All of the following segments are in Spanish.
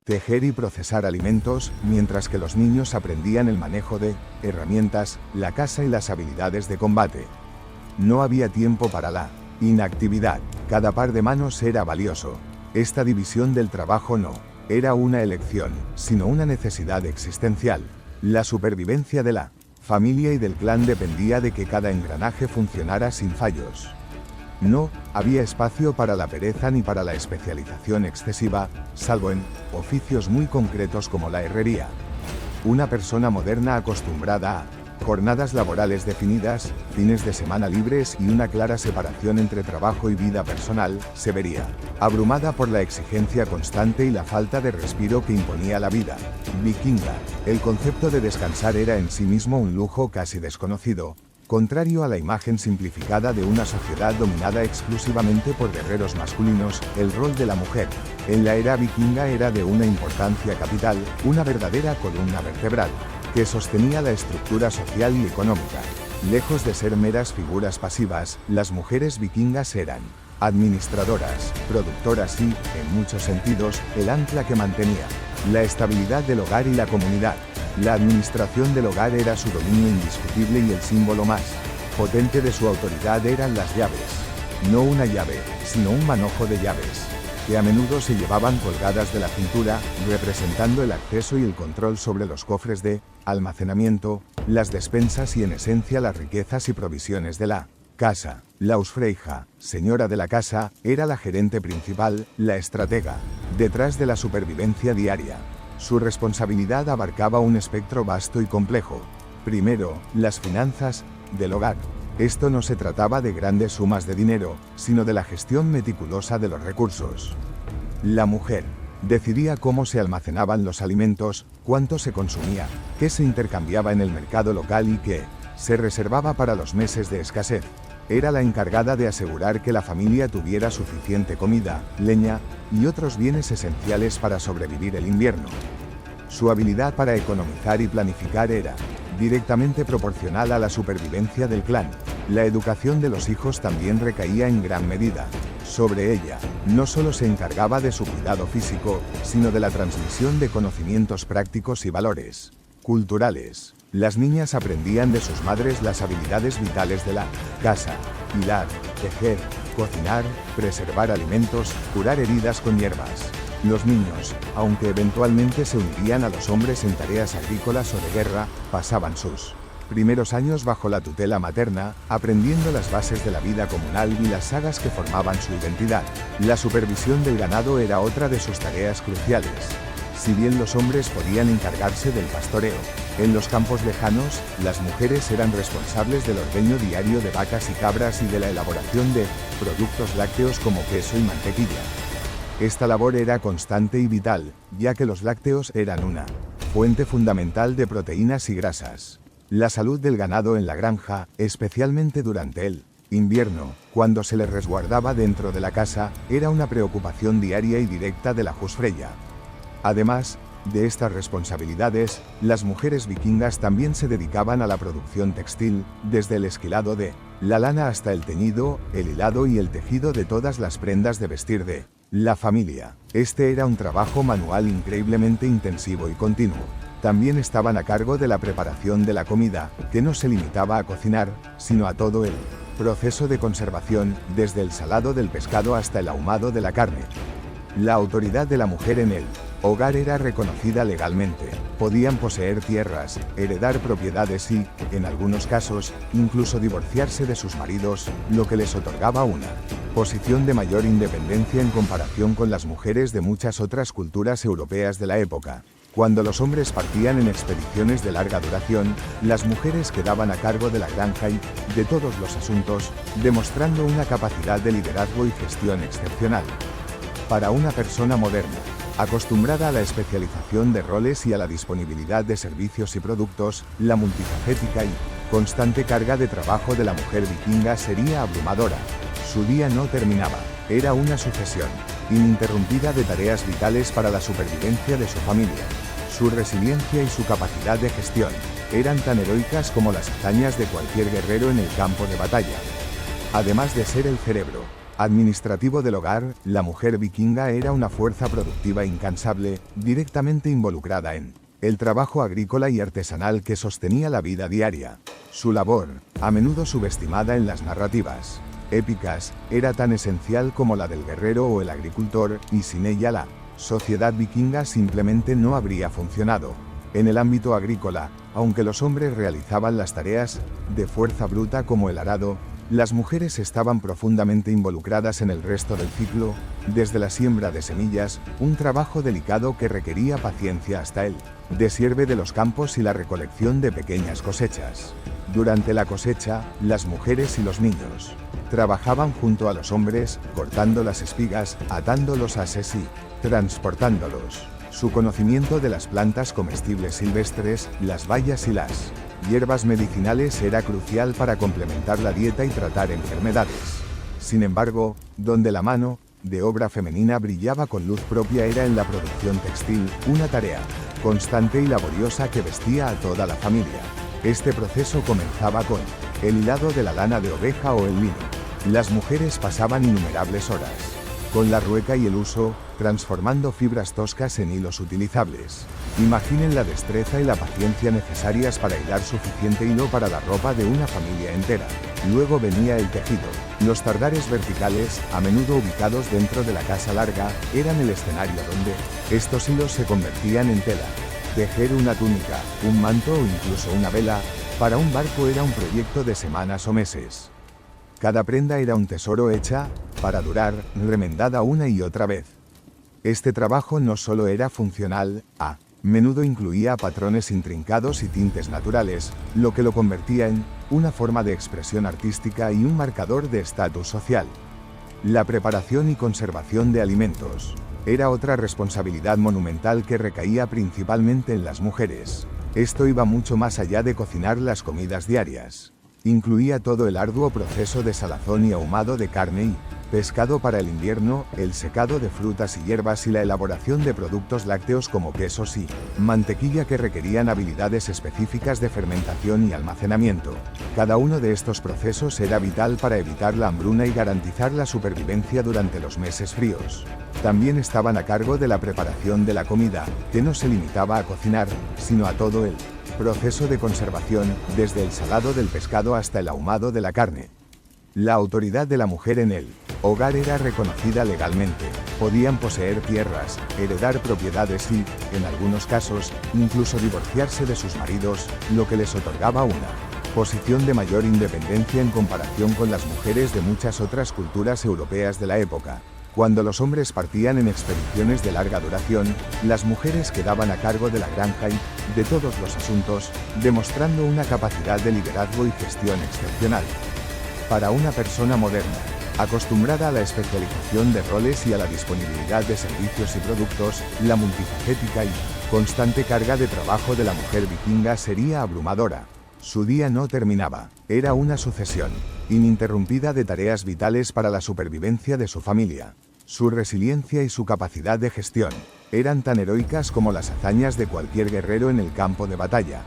tejer y procesar alimentos, mientras que los niños aprendían el manejo de herramientas, la caza y las habilidades de combate. No había tiempo para la inactividad. Cada par de manos era valioso. Esta división del trabajo no era una elección, sino una necesidad existencial. La supervivencia de la familia y del clan dependía de que cada engranaje funcionara sin fallos. No había espacio para la pereza ni para la especialización excesiva, salvo en oficios muy concretos como la herrería. Una persona moderna acostumbrada a jornadas laborales definidas, fines de semana libres y una clara separación entre trabajo y vida personal, se vería abrumada por la exigencia constante y la falta de respiro que imponía la vida vikinga. El concepto de descansar era en sí mismo un lujo casi desconocido, contrario a la imagen simplificada de una sociedad dominada exclusivamente por guerreros masculinos. El rol de la mujer en la era vikinga era de una importancia capital, una verdadera columna vertebral que sostenía la estructura social y económica. Lejos de ser meras figuras pasivas, las mujeres vikingas eran administradoras, productoras y, en muchos sentidos, el ancla que mantenía la estabilidad del hogar y la comunidad. La administración del hogar era su dominio indiscutible y el símbolo más potente de su autoridad eran las llaves. No una llave, sino un manojo de llaves, que a menudo se llevaban colgadas de la cintura, representando el acceso y el control sobre los cofres de almacenamiento, las despensas y en esencia las riquezas y provisiones de la casa. La Husfreyja, señora de la casa, era la gerente principal, la estratega, detrás de la supervivencia diaria. Su responsabilidad abarcaba un espectro vasto y complejo. Primero, las finanzas del hogar. Esto no se trataba de grandes sumas de dinero, sino de la gestión meticulosa de los recursos. La mujer decidía cómo se almacenaban los alimentos, cuánto se consumía, qué se intercambiaba en el mercado local y qué se reservaba para los meses de escasez. Era la encargada de asegurar que la familia tuviera suficiente comida, leña y otros bienes esenciales para sobrevivir el invierno. Su habilidad para economizar y planificar era directamente proporcional a la supervivencia del clan. La educación de los hijos también recaía en gran medida sobre ella. No solo se encargaba de su cuidado físico, sino de la transmisión de conocimientos prácticos y valores culturales. Las niñas aprendían de sus madres las habilidades vitales de la casa: hilar, tejer, cocinar, preservar alimentos, curar heridas con hierbas. Los niños, aunque eventualmente se unirían a los hombres en tareas agrícolas o de guerra, pasaban sus primeros años bajo la tutela materna, aprendiendo las bases de la vida comunal y las sagas que formaban su identidad. La supervisión del ganado era otra de sus tareas cruciales. Si bien los hombres podían encargarse del pastoreo en los campos lejanos, las mujeres eran responsables del ordeño diario de vacas y cabras y de la elaboración de productos lácteos como queso y mantequilla. Esta labor era constante y vital, ya que los lácteos eran una fuente fundamental de proteínas y grasas. La salud del ganado en la granja, especialmente durante el invierno, cuando se les resguardaba dentro de la casa, era una preocupación diaria y directa de la Husfreyja. Además de estas responsabilidades, las mujeres vikingas también se dedicaban a la producción textil, desde el esquilado de la lana hasta el teñido, el hilado y el tejido de todas las prendas de vestir de la familia. Este era un trabajo manual increíblemente intensivo y continuo. También estaban a cargo de la preparación de la comida, que no se limitaba a cocinar, sino a todo el proceso de conservación, desde el salado del pescado hasta el ahumado de la carne. La autoridad de la mujer en el hogar era reconocida legalmente. Podían poseer tierras, heredar propiedades y, en algunos casos, incluso divorciarse de sus maridos, lo que les otorgaba una posición de mayor independencia en comparación con las mujeres de muchas otras culturas europeas de la época. Cuando los hombres partían en expediciones de larga duración, las mujeres quedaban a cargo de la granja y de todos los asuntos, demostrando una capacidad de liderazgo y gestión excepcional. Para una persona moderna, acostumbrada a la especialización de roles y a la disponibilidad de servicios y productos, la multifacética y constante carga de trabajo de la mujer vikinga sería abrumadora. Su día no terminaba, era una sucesión ininterrumpida de tareas vitales para la supervivencia de su familia. Su resiliencia y su capacidad de gestión eran tan heroicas como las hazañas de cualquier guerrero en el campo de batalla. Además de ser el cerebro Administrativo del hogar, la mujer vikinga era una fuerza productiva incansable, directamente involucrada en el trabajo agrícola y artesanal que sostenía la vida diaria. Su labor, a menudo subestimada en las narrativas épicas, era tan esencial como la del guerrero o el agricultor, y sin ella la sociedad vikinga simplemente no habría funcionado. En el ámbito agrícola, aunque los hombres realizaban las tareas de fuerza bruta como el arado, las mujeres estaban profundamente involucradas en el resto del ciclo, desde la siembra de semillas, un trabajo delicado que requería paciencia, hasta el deshieve de los campos y la recolección de pequeñas cosechas. Durante la cosecha, las mujeres y los niños trabajaban junto a los hombres, cortando las espigas, atando los ases y transportándolos. Su conocimiento de las plantas comestibles silvestres, las bayas y las hierbas medicinales era crucial para complementar la dieta y tratar enfermedades. Sin embargo, donde la mano de obra femenina brillaba con luz propia era en la producción textil, una tarea constante y laboriosa que vestía a toda la familia. Este proceso comenzaba con el hilado de la lana de oveja o el lino. Las mujeres pasaban innumerables horas con la rueca y el uso, transformando fibras toscas en hilos utilizables. Imaginen la destreza y la paciencia necesarias para hilar suficiente hilo para la ropa de una familia entera. Luego venía el tejido. Los tardares verticales, a menudo ubicados dentro de la casa larga, eran el escenario donde estos hilos se convertían en tela. Tejer una túnica, un manto o incluso una vela, para un barco era un proyecto de semanas o meses. Cada prenda era un tesoro hecha para durar, remendada una y otra vez. Este trabajo no solo era funcional, a menudo incluía patrones intrincados y tintes naturales, lo que lo convertía en una forma de expresión artística y un marcador de estatus social. La preparación y conservación de alimentos era otra responsabilidad monumental que recaía principalmente en las mujeres. Esto iba mucho más allá de cocinar las comidas diarias. Incluía todo el arduo proceso de salazón y ahumado de carne y pescado para el invierno, el secado de frutas y hierbas y la elaboración de productos lácteos como quesos y mantequilla que requerían habilidades específicas de fermentación y almacenamiento. Cada uno de estos procesos era vital para evitar la hambruna y garantizar la supervivencia durante los meses fríos. También estaban a cargo de la preparación de la comida, que no se limitaba a cocinar, sino a todo el proceso de conservación, desde el salado del pescado hasta el ahumado de la carne. La autoridad de la mujer en el hogar era reconocida legalmente. Podían poseer tierras, heredar propiedades y, en algunos casos, incluso divorciarse de sus maridos, lo que les otorgaba una posición de mayor independencia en comparación con las mujeres de muchas otras culturas europeas de la época. Cuando los hombres partían en expediciones de larga duración, las mujeres quedaban a cargo de la granja y de todos los asuntos, demostrando una capacidad de liderazgo y gestión excepcional. Para una persona moderna, acostumbrada a la especialización de roles y a la disponibilidad de servicios y productos, la multifacética y constante carga de trabajo de la mujer vikinga sería abrumadora. Su día no terminaba, era una sucesión ininterrumpida de tareas vitales para la supervivencia de su familia. Su resiliencia y su capacidad de gestión eran tan heroicas como las hazañas de cualquier guerrero en el campo de batalla.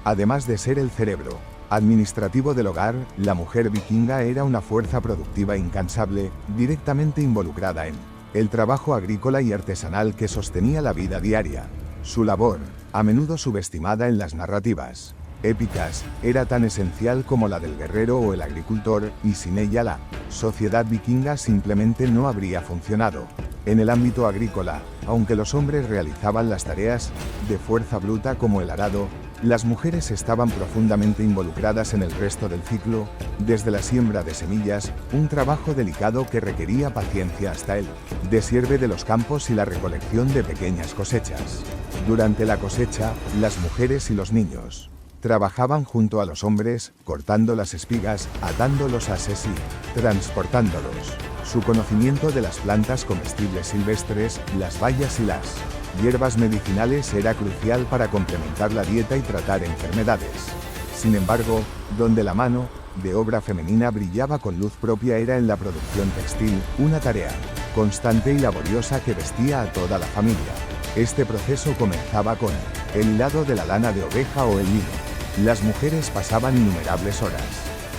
Además de ser el cerebro administrativo del hogar, la mujer vikinga era una fuerza productiva incansable, directamente involucrada en el trabajo agrícola y artesanal que sostenía la vida diaria. Su labor, a menudo subestimada en las narrativas épicas, era tan esencial como la del guerrero o el agricultor, y sin ella la sociedad vikinga simplemente no habría funcionado. En el ámbito agrícola, aunque los hombres realizaban las tareas de fuerza bruta como el arado, las mujeres estaban profundamente involucradas en el resto del ciclo, desde la siembra de semillas, un trabajo delicado que requería paciencia, hasta el deshieve de los campos y la recolección de pequeñas cosechas. Durante la cosecha, las mujeres y los niños trabajaban junto a los hombres, cortando las espigas, atando los ases y transportándolos. Su conocimiento de las plantas comestibles silvestres, las bayas y las hierbas medicinales era crucial para complementar la dieta y tratar enfermedades. Sin embargo, donde la mano de obra femenina brillaba con luz propia era en la producción textil, una tarea constante y laboriosa que vestía a toda la familia. Este proceso comenzaba con el hilado de la lana de oveja o el lino. Las mujeres pasaban innumerables horas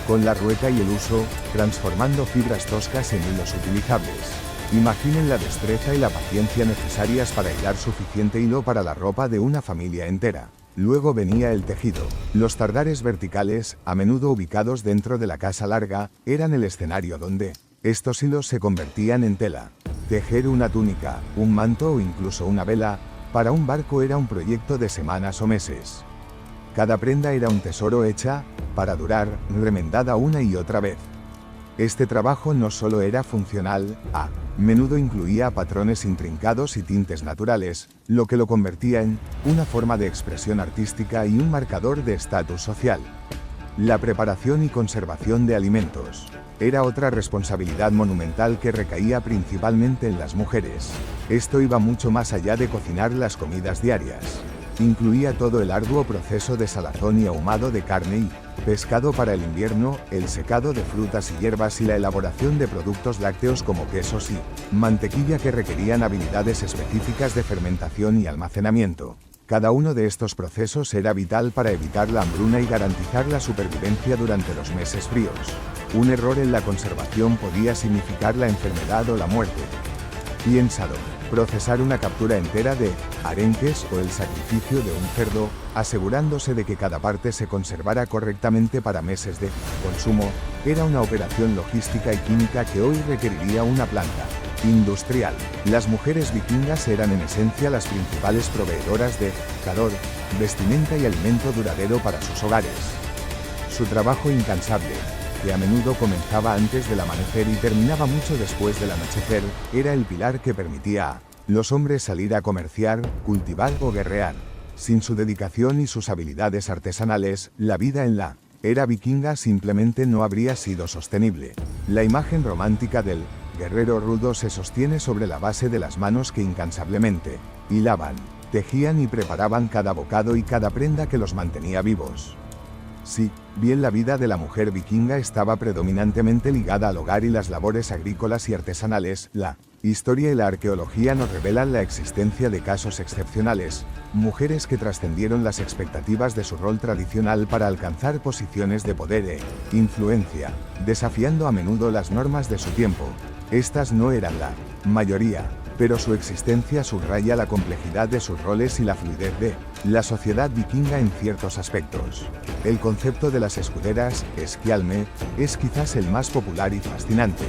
con la rueca y el uso, transformando fibras toscas en hilos utilizables. Imaginen la destreza y la paciencia necesarias para hilar suficiente hilo para la ropa de una familia entera. Luego venía el tejido. Los tardares verticales, a menudo ubicados dentro de la casa larga, eran el escenario donde estos hilos se convertían en tela. Tejer una túnica, un manto o incluso una vela, para un barco era un proyecto de semanas o meses. Cada prenda era un tesoro hecha, para durar, remendada una y otra vez. Este trabajo no solo era funcional, a menudo incluía patrones intrincados y tintes naturales, lo que lo convertía en una forma de expresión artística y un marcador de estatus social. La preparación y conservación de alimentos era otra responsabilidad monumental que recaía principalmente en las mujeres. Esto iba mucho más allá de cocinar las comidas diarias. Incluía todo el arduo proceso de salazón y ahumado de carne y pescado para el invierno, el secado de frutas y hierbas y la elaboración de productos lácteos como quesos y mantequilla que requerían habilidades específicas de fermentación y almacenamiento. Cada uno de estos procesos era vital para evitar la hambruna y garantizar la supervivencia durante los meses fríos. Un error en la conservación podía significar la enfermedad o la muerte. Piénsalo. Procesar una captura entera de arenques o el sacrificio de un cerdo, asegurándose de que cada parte se conservara correctamente para meses de consumo, era una operación logística y química que hoy requeriría una planta industrial. Las mujeres vikingas eran en esencia las principales proveedoras de calor, vestimenta y alimento duradero para sus hogares. Su trabajo incansable, que a menudo comenzaba antes del amanecer y terminaba mucho después del anochecer, era el pilar que permitía a los hombres salir a comerciar, cultivar o guerrear. Sin su dedicación y sus habilidades artesanales, la vida en la era vikinga simplemente no habría sido sostenible. La imagen romántica del guerrero rudo se sostiene sobre la base de las manos que incansablemente hilaban, tejían y preparaban cada bocado y cada prenda que los mantenía vivos. Sí, bien la vida de la mujer vikinga estaba predominantemente ligada al hogar y las labores agrícolas y artesanales, la historia y la arqueología nos revelan la existencia de casos excepcionales, mujeres que trascendieron las expectativas de su rol tradicional para alcanzar posiciones de poder e influencia, desafiando a menudo las normas de su tiempo. Estas no eran la mayoría, pero su existencia subraya la complejidad de sus roles y la fluidez de la sociedad vikinga en ciertos aspectos. El concepto de las escuderas, skjalme, es quizás el más popular y fascinante.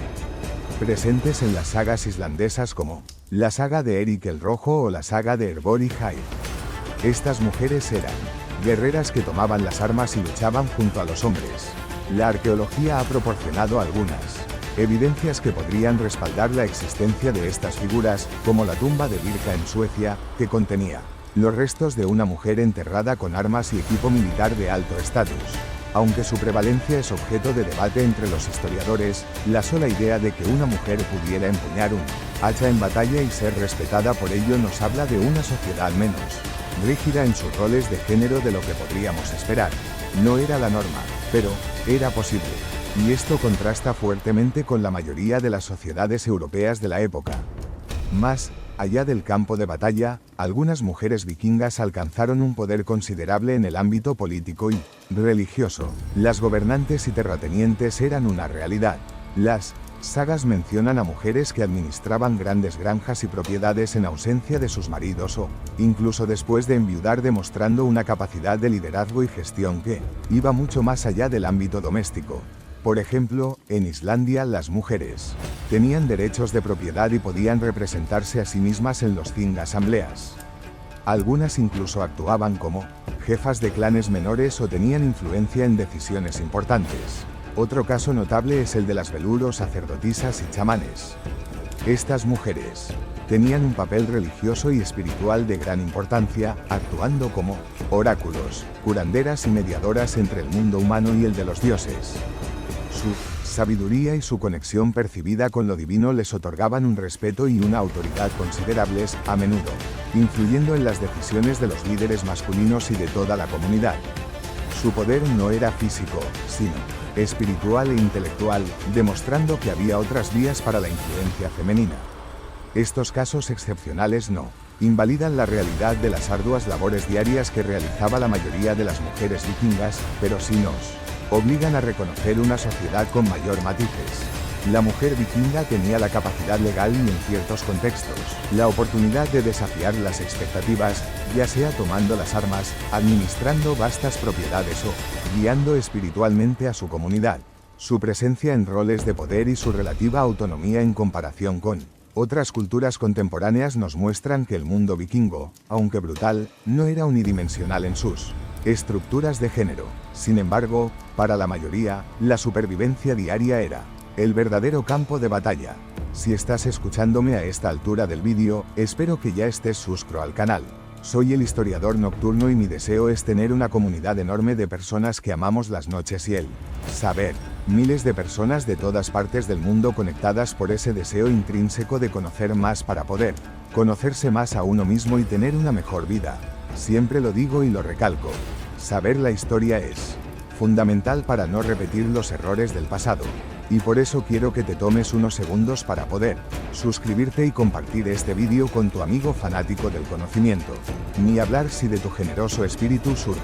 Presentes en las sagas islandesas como la saga de Eric el Rojo o la saga de Erbor y Hyr. Estas mujeres eran guerreras que tomaban las armas y luchaban junto a los hombres. La arqueología ha proporcionado algunas evidencias que podrían respaldar la existencia de estas figuras, como la tumba de Birka en Suecia, que contenía los restos de una mujer enterrada con armas y equipo militar de alto estatus. Aunque su prevalencia es objeto de debate entre los historiadores, la sola idea de que una mujer pudiera empuñar un hacha en batalla y ser respetada por ello nos habla de una sociedad menos rígida en sus roles de género de lo que podríamos esperar. No era la norma, pero era posible. Y esto contrasta fuertemente con la mayoría de las sociedades europeas de la época. Más allá del campo de batalla, algunas mujeres vikingas alcanzaron un poder considerable en el ámbito político y religioso. Las gobernantes y terratenientes eran una realidad. Las sagas mencionan a mujeres que administraban grandes granjas y propiedades en ausencia de sus maridos o incluso después de enviudar, demostrando una capacidad de liderazgo y gestión que iba mucho más allá del ámbito doméstico. Por ejemplo, en Islandia las mujeres tenían derechos de propiedad y podían representarse a sí mismas en los thing-asambleas. Algunas incluso actuaban como jefas de clanes menores o tenían influencia en decisiones importantes. Otro caso notable es el de las velur o sacerdotisas y chamanes. Estas mujeres tenían un papel religioso y espiritual de gran importancia, actuando como oráculos, curanderas y mediadoras entre el mundo humano y el de los dioses. Su sabiduría y su conexión percibida con lo divino les otorgaban un respeto y una autoridad considerables, a menudo influyendo en las decisiones de los líderes masculinos y de toda la comunidad. Su poder no era físico, sino espiritual e intelectual, demostrando que había otras vías para la influencia femenina. Estos casos excepcionales no invalidan la realidad de las arduas labores diarias que realizaba la mayoría de las mujeres vikingas, pero sí nos obligan a reconocer una sociedad con mayor matices. La mujer vikinga tenía la capacidad legal y en ciertos contextos, la oportunidad de desafiar las expectativas, ya sea tomando las armas, administrando vastas propiedades o guiando espiritualmente a su comunidad. Su presencia en roles de poder y su relativa autonomía en comparación con otras culturas contemporáneas nos muestran que el mundo vikingo, aunque brutal, no era unidimensional en sus estructuras de género. Sin embargo, para la mayoría, la supervivencia diaria era el verdadero campo de batalla. Si estás escuchándome a esta altura del vídeo, espero que ya estés suscrito al canal. Soy el historiador nocturno y mi deseo es tener una comunidad enorme de personas que amamos las noches y el saber. Miles de personas de todas partes del mundo conectadas por ese deseo intrínseco de conocer más para poder conocerse más a uno mismo y tener una mejor vida. Siempre lo digo y lo recalco. Saber la historia es fundamental para no repetir los errores del pasado. Y por eso quiero que te tomes unos segundos para poder suscribirte y compartir este vídeo con tu amigo fanático del conocimiento. Ni hablar si de tu generoso espíritu surge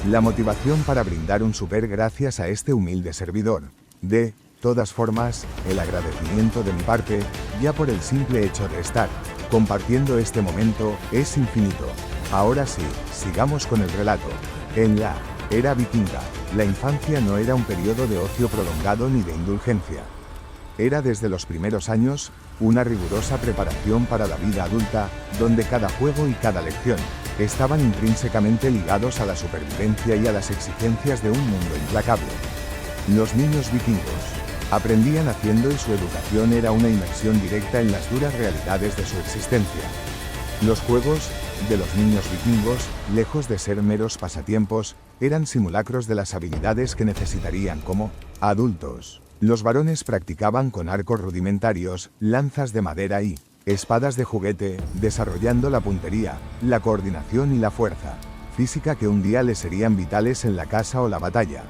la motivación para brindar un super gracias a este humilde servidor. De todas formas, el agradecimiento de mi parte, ya por el simple hecho de estar compartiendo este momento, es infinito. Ahora sí, sigamos con el relato. En la era vikinga, la infancia no era un periodo de ocio prolongado ni de indulgencia. Era desde los primeros años, una rigurosa preparación para la vida adulta, donde cada juego y cada lección estaban intrínsecamente ligados a la supervivencia y a las exigencias de un mundo implacable. Los niños vikingos aprendían haciendo y su educación era una inmersión directa en las duras realidades de su existencia. Los juegos de los niños vikingos, lejos de ser meros pasatiempos, eran simulacros de las habilidades que necesitarían como adultos. Los varones practicaban con arcos rudimentarios, lanzas de madera y espadas de juguete, desarrollando la puntería, la coordinación y la fuerza física que un día les serían vitales en la caza o la batalla.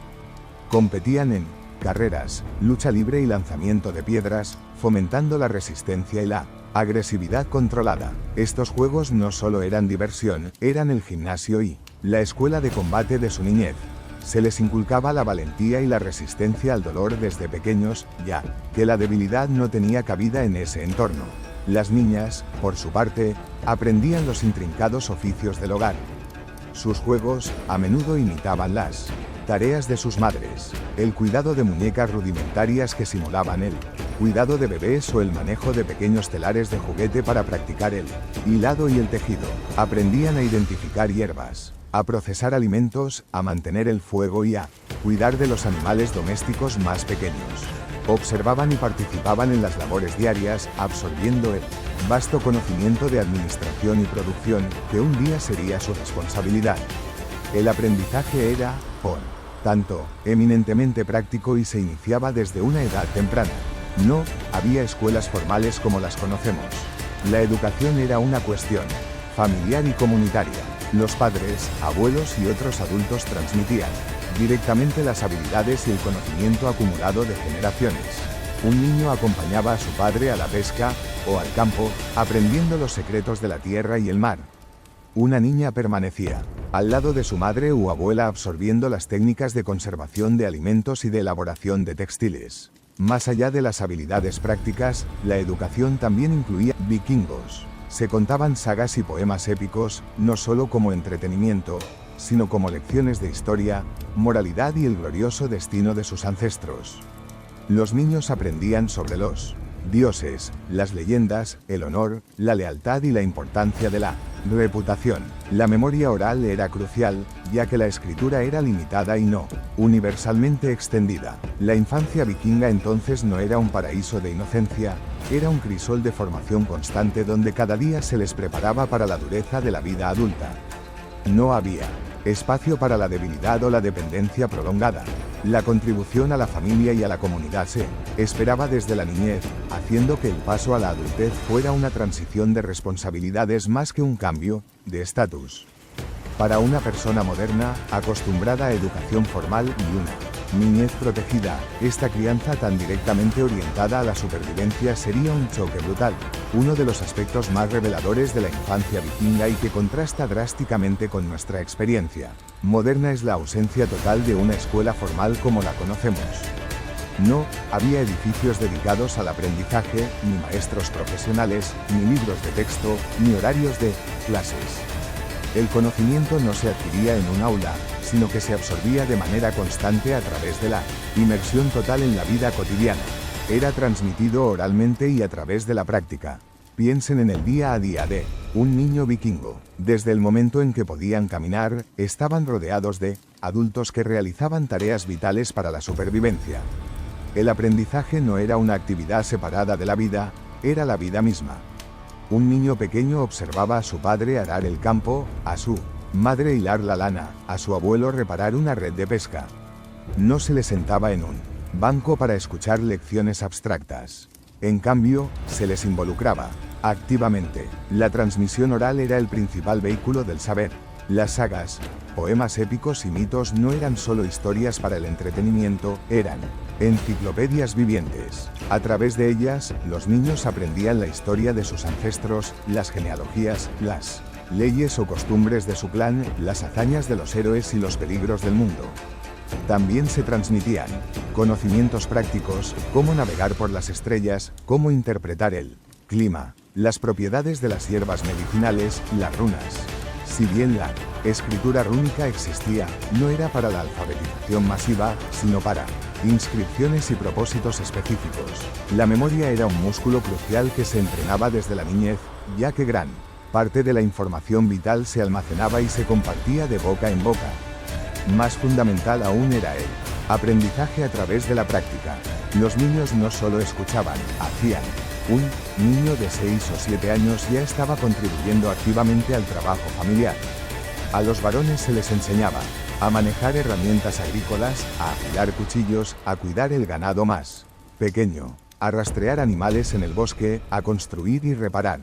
Competían en carreras, lucha libre y lanzamiento de piedras, fomentando la resistencia y la agresividad controlada. Estos juegos no solo eran diversión, eran el gimnasio y la escuela de combate de su niñez. Se les inculcaba la valentía y la resistencia al dolor desde pequeños, ya que la debilidad no tenía cabida en ese entorno. Las niñas, por su parte, aprendían los intrincados oficios del hogar. Sus juegos, a menudo imitaban las tareas de sus madres, el cuidado de muñecas rudimentarias que simulaban el cuidado de bebés o el manejo de pequeños telares de juguete para practicar el hilado y el tejido. Aprendían a identificar hierbas, a procesar alimentos, a mantener el fuego y a cuidar de los animales domésticos más pequeños. Observaban y participaban en las labores diarias, absorbiendo el vasto conocimiento de administración y producción, que un día sería su responsabilidad. El aprendizaje era, por tanto, eminentemente práctico y se iniciaba desde una edad temprana. No había escuelas formales como las conocemos. La educación era una cuestión familiar y comunitaria. Los padres, abuelos y otros adultos transmitían directamente las habilidades y el conocimiento acumulado de generaciones. Un niño acompañaba a su padre a la pesca o al campo, aprendiendo los secretos de la tierra y el mar. Una niña permanecía al lado de su madre u abuela absorbiendo las técnicas de conservación de alimentos y de elaboración de textiles. Más allá de las habilidades prácticas, la educación también incluía vikingos. Se contaban sagas y poemas épicos, no solo como entretenimiento, sino como lecciones de historia, moralidad y el glorioso destino de sus ancestros. Los niños aprendían sobre los dioses, las leyendas, el honor, la lealtad y la importancia de la reputación. La memoria oral era crucial, ya que la escritura era limitada y no universalmente extendida. La infancia vikinga entonces no era un paraíso de inocencia, era un crisol de formación constante donde cada día se les preparaba para la dureza de la vida adulta. No había espacio para la debilidad o la dependencia prolongada. La contribución a la familia y a la comunidad se esperaba desde la niñez, haciendo que el paso a la adultez fuera una transición de responsabilidades más que un cambio de estatus. Para una persona moderna, acostumbrada a educación formal y una Niñez protegida. Esta crianza tan directamente orientada a la supervivencia sería un choque brutal, uno de los aspectos más reveladores de la infancia vikinga y que contrasta drásticamente con nuestra experiencia moderna es la ausencia total de una escuela formal como la conocemos. No había edificios dedicados al aprendizaje, ni maestros profesionales, ni libros de texto, ni horarios de clases. El conocimiento no se adquiría en un aula, sino que se absorbía de manera constante a través de la inmersión total en la vida cotidiana. Era transmitido oralmente y a través de la práctica. Piensen en el día a día de un niño vikingo. Desde el momento en que podían caminar, estaban rodeados de adultos que realizaban tareas vitales para la supervivencia. El aprendizaje no era una actividad separada de la vida, era la vida misma. Un niño pequeño observaba a su padre arar el campo, a su madre hilar la lana, a su abuelo reparar una red de pesca. No se le sentaba en un banco para escuchar lecciones abstractas. En cambio, se les involucraba activamente. La transmisión oral era el principal vehículo del saber. Las sagas, poemas épicos y mitos no eran solo historias para el entretenimiento, eran enciclopedias vivientes. A través de ellas, los niños aprendían la historia de sus ancestros, las genealogías, las leyes o costumbres de su clan, las hazañas de los héroes y los peligros del mundo. También se transmitían conocimientos prácticos, cómo navegar por las estrellas, cómo interpretar el clima, las propiedades de las hierbas medicinales, las runas. Si bien la escritura rúnica existía, no era para la alfabetización masiva, sino para inscripciones y propósitos específicos. La memoria era un músculo crucial que se entrenaba desde la niñez, ya que gran parte de la información vital se almacenaba y se compartía de boca en boca. Más fundamental aún era el aprendizaje a través de la práctica. Los niños no solo escuchaban, hacían. Un niño de 6 o 7 años ya estaba contribuyendo activamente al trabajo familiar. A los varones se les enseñaba a manejar herramientas agrícolas, a afilar cuchillos, a cuidar el ganado más pequeño, a rastrear animales en el bosque, a construir y reparar.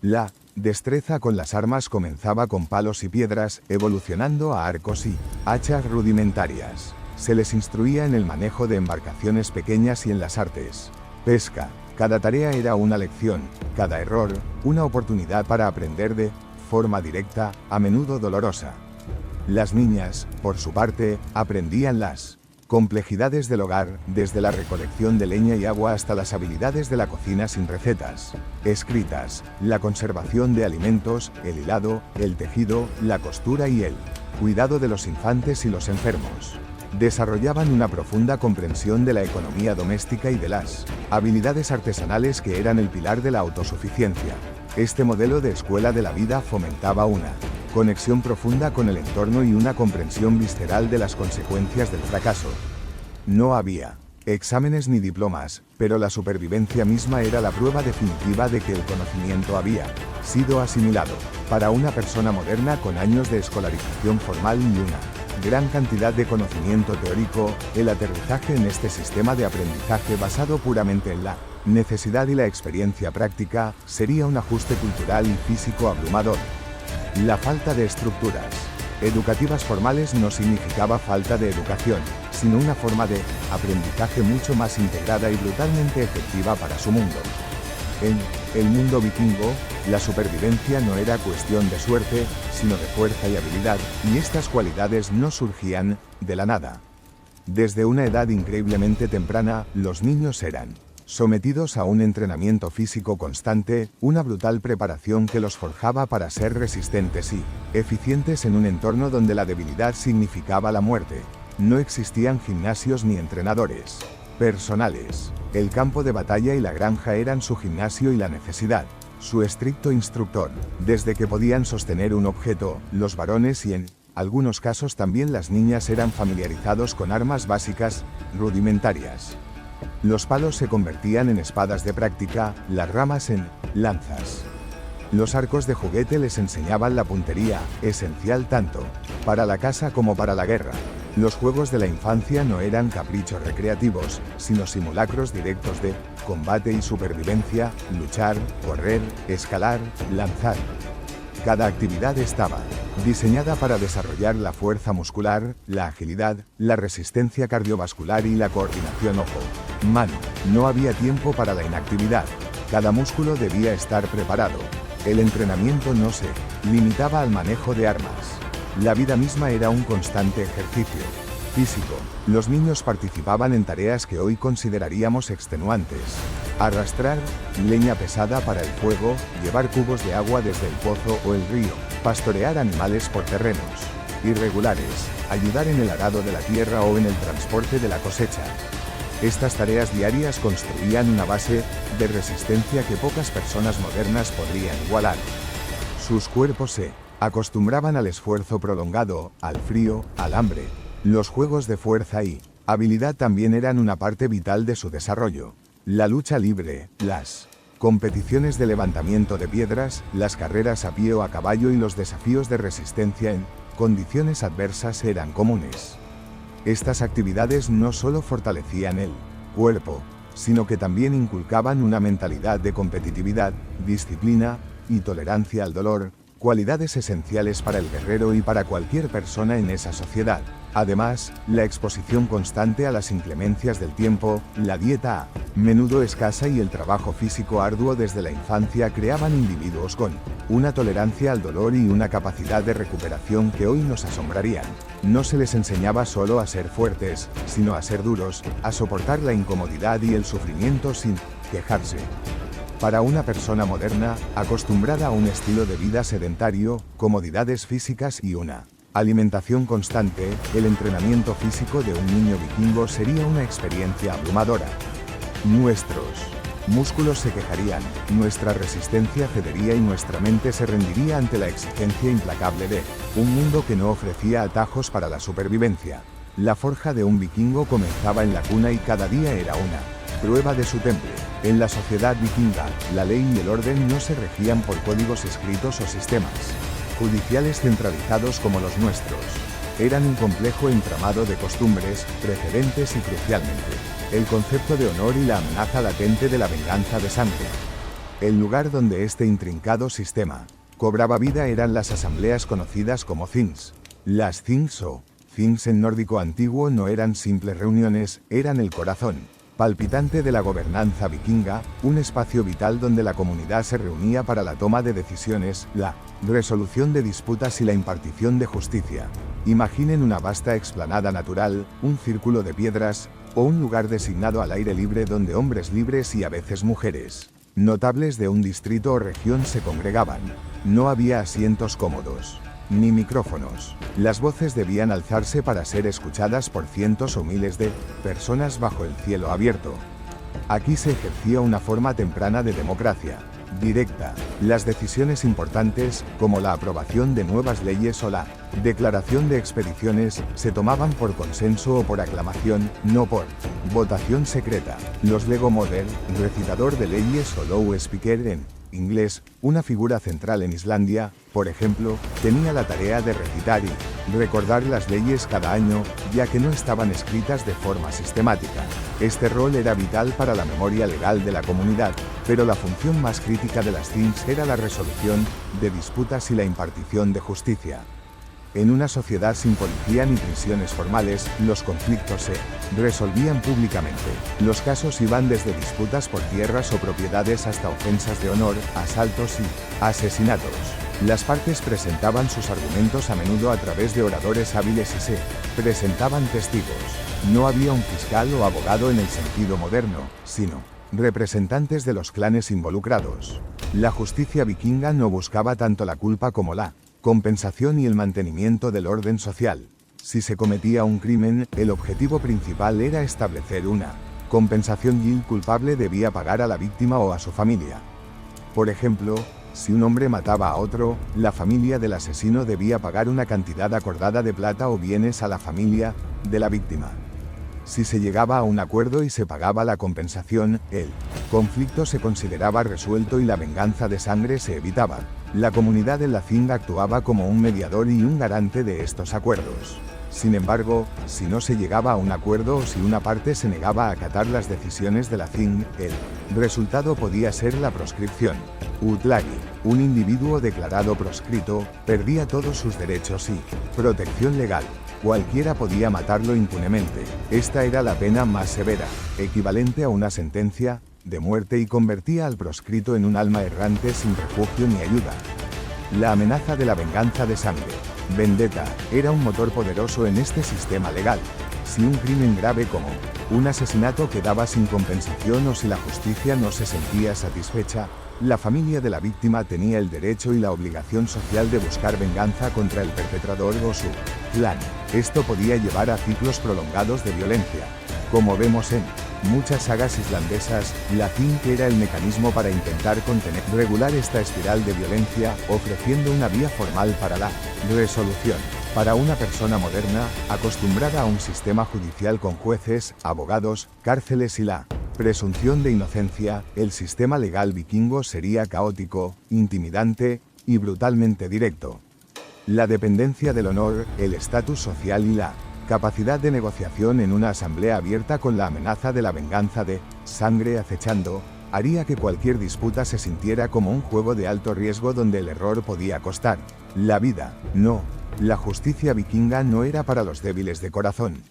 La destreza con las armas comenzaba con palos y piedras, evolucionando a arcos y hachas rudimentarias. Se les instruía en el manejo de embarcaciones pequeñas y en las artes. Pesca. Cada tarea era una lección, cada error, una oportunidad para aprender de forma directa, a menudo dolorosa. Las niñas, por su parte, aprendían las complejidades del hogar, desde la recolección de leña y agua hasta las habilidades de la cocina sin recetas escritas, la conservación de alimentos, el hilado, el tejido, la costura y el cuidado de los infantes y los enfermos. Desarrollaban una profunda comprensión de la economía doméstica y de las habilidades artesanales que eran el pilar de la autosuficiencia. Este modelo de escuela de la vida fomentaba una conexión profunda con el entorno y una comprensión visceral de las consecuencias del fracaso. No había exámenes ni diplomas, pero la supervivencia misma era la prueba definitiva de que el conocimiento había sido asimilado. Para una persona moderna con años de escolarización formal y una gran cantidad de conocimiento teórico, el aterrizaje en este sistema de aprendizaje basado puramente en la necesidad y la experiencia práctica sería un ajuste cultural y físico abrumador. La falta de estructuras educativas formales no significaba falta de educación, sino una forma de aprendizaje mucho más integrada y brutalmente efectiva para su mundo. En el mundo vikingo, la supervivencia no era cuestión de suerte, sino de fuerza y habilidad, y estas cualidades no surgían de la nada. Desde una edad increíblemente temprana, los niños eran sometidos a un entrenamiento físico constante, una brutal preparación que los forjaba para ser resistentes y eficientes en un entorno donde la debilidad significaba la muerte. No existían gimnasios ni entrenadores personales. El campo de batalla y la granja eran su gimnasio y la necesidad su estricto instructor. Desde que podían sostener un objeto, los varones y en algunos casos también las niñas eran familiarizados con armas básicas, rudimentarias. Los palos se convertían en espadas de práctica, las ramas en lanzas. Los arcos de juguete les enseñaban la puntería, esencial tanto para la caza como para la guerra. Los juegos de la infancia no eran caprichos recreativos, sino simulacros directos de combate y supervivencia, luchar, correr, escalar, lanzar. Cada actividad estaba diseñada para desarrollar la fuerza muscular, la agilidad, la resistencia cardiovascular y la coordinación ojo-mano. No había tiempo para la inactividad. Cada músculo debía estar preparado. El entrenamiento no se limitaba al manejo de armas. La vida misma era un constante ejercicio físico. Los niños participaban en tareas que hoy consideraríamos extenuantes. Arrastrar leña pesada para el fuego, llevar cubos de agua desde el pozo o el río, pastorear animales por terrenos irregulares, ayudar en el arado de la tierra o en el transporte de la cosecha. Estas tareas diarias construían una base de resistencia que pocas personas modernas podrían igualar. Sus cuerpos se acostumbraban al esfuerzo prolongado, al frío, al hambre. Los juegos de fuerza y habilidad también eran una parte vital de su desarrollo. La lucha libre, las competiciones de levantamiento de piedras, las carreras a pie o a caballo y los desafíos de resistencia en condiciones adversas eran comunes. Estas actividades no solo fortalecían el cuerpo, sino que también inculcaban una mentalidad de competitividad, disciplina y tolerancia al dolor, cualidades esenciales para el guerrero y para cualquier persona en esa sociedad. Además, la exposición constante a las inclemencias del tiempo, la dieta a menudo escasa y el trabajo físico arduo desde la infancia creaban individuos con una tolerancia al dolor y una capacidad de recuperación que hoy nos asombrarían. No se les enseñaba solo a ser fuertes, sino a ser duros, a soportar la incomodidad y el sufrimiento sin quejarse. Para una persona moderna, acostumbrada a un estilo de vida sedentario, comodidades físicas y una alimentación constante, el entrenamiento físico de un niño vikingo sería una experiencia abrumadora. Nuestros músculos se quejarían, nuestra resistencia cedería y nuestra mente se rendiría ante la exigencia implacable de un mundo que no ofrecía atajos para la supervivencia. La forja de un vikingo comenzaba en la cuna y cada día era una prueba de su temple. En la sociedad vikinga, la ley y el orden no se regían por códigos escritos o sistemas judiciales centralizados como los nuestros. Eran un complejo entramado de costumbres, precedentes y crucialmente, el concepto de honor y la amenaza latente de la venganza de sangre. El lugar donde este intrincado sistema cobraba vida eran las asambleas conocidas como things. Las things o things en nórdico antiguo no eran simples reuniones, eran el corazón palpitante de la gobernanza vikinga, un espacio vital donde la comunidad se reunía para la toma de decisiones, la resolución de disputas y la impartición de justicia. Imaginen una vasta explanada natural, un círculo de piedras, o un lugar designado al aire libre donde hombres libres y a veces mujeres notables de un distrito o región se congregaban. No había asientos cómodos, ni micrófonos. Las voces debían alzarse para ser escuchadas por cientos o miles de personas bajo el cielo abierto. Aquí se ejercía una forma temprana de democracia directa. Las decisiones importantes, como la aprobación de nuevas leyes o la declaración de expediciones, se tomaban por consenso o por aclamación, no por votación secreta. Los legomother, recitador de leyes o law speaker en inglés, una figura central en Islandia, por ejemplo, tenía la tarea de recitar y recordar las leyes cada año, ya que no estaban escritas de forma sistemática. Este rol era vital para la memoria legal de la comunidad, pero la función más crítica de las things era la resolución de disputas y la impartición de justicia. En una sociedad sin policía ni prisiones formales, los conflictos se resolvían públicamente. Los casos iban desde disputas por tierras o propiedades hasta ofensas de honor, asaltos y asesinatos. Las partes presentaban sus argumentos a menudo a través de oradores hábiles y se presentaban testigos. No había un fiscal o abogado en el sentido moderno, sino representantes de los clanes involucrados. La justicia vikinga no buscaba tanto la culpa como la compensación y el mantenimiento del orden social. Si se cometía un crimen, el objetivo principal era establecer una compensación y el culpable debía pagar a la víctima o a su familia. Por ejemplo, si un hombre mataba a otro, la familia del asesino debía pagar una cantidad acordada de plata o bienes a la familia de la víctima. Si se llegaba a un acuerdo y se pagaba la compensación, el conflicto se consideraba resuelto y la venganza de sangre se evitaba. La comunidad de la thing actuaba como un mediador y un garante de estos acuerdos. Sin embargo, si no se llegaba a un acuerdo o si una parte se negaba a acatar las decisiones de la CIN, el resultado podía ser la proscripción. Utlagi, un individuo declarado proscrito, perdía todos sus derechos y protección legal. Cualquiera podía matarlo impunemente. Esta era la pena más severa, equivalente a una sentencia de muerte, y convertía al proscrito en un alma errante sin refugio ni ayuda. La amenaza de la venganza de sangre. Vendetta era un motor poderoso en este sistema legal. Si un crimen grave como un asesinato quedaba sin compensación o si la justicia no se sentía satisfecha, la familia de la víctima tenía el derecho y la obligación social de buscar venganza contra el perpetrador o su clan. Esto podía llevar a ciclos prolongados de violencia. Como vemos en muchas sagas islandesas, la CIN era el mecanismo para intentar regular esta espiral de violencia, ofreciendo una vía formal para la resolución. Para una persona moderna, acostumbrada a un sistema judicial con jueces, abogados, cárceles y la presunción de inocencia, el sistema legal vikingo sería caótico, intimidante y brutalmente directo. La dependencia del honor, el estatus social y la capacidad de negociación en una asamblea abierta con la amenaza de la venganza de sangre acechando, haría que cualquier disputa se sintiera como un juego de alto riesgo donde el error podía costar la vida. No, la justicia vikinga no era para los débiles de corazón.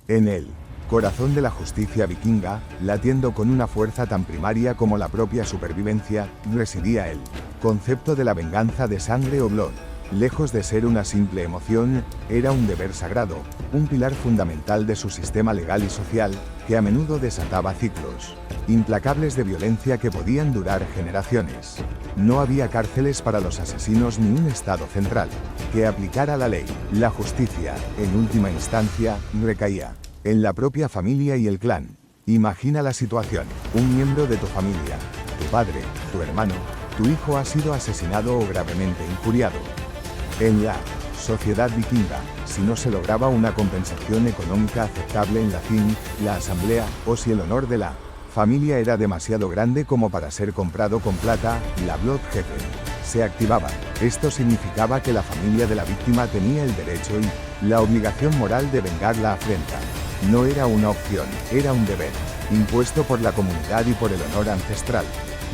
En el corazón de la justicia vikinga, latiendo con una fuerza tan primaria como la propia supervivencia, residía el concepto de la venganza de sangre o blood. Lejos de ser una simple emoción, era un deber sagrado, un pilar fundamental de su sistema legal y social, que a menudo desataba ciclos implacables de violencia que podían durar generaciones. No había cárceles para los asesinos ni un Estado central que aplicara la ley. La justicia, en última instancia, recaía en la propia familia y el clan. Imagina la situación: un miembro de tu familia, tu padre, tu hermano, tu hijo ha sido asesinado o gravemente injuriado. En la sociedad vikinga, si no se lograba una compensación económica aceptable en la CIN, la asamblea, o si el honor de la familia era demasiado grande como para ser comprado con plata, la Blodgefinn se activaba. Esto significaba que la familia de la víctima tenía el derecho y la obligación moral de vengar la afrenta. No era una opción, era un deber, impuesto por la comunidad y por el honor ancestral.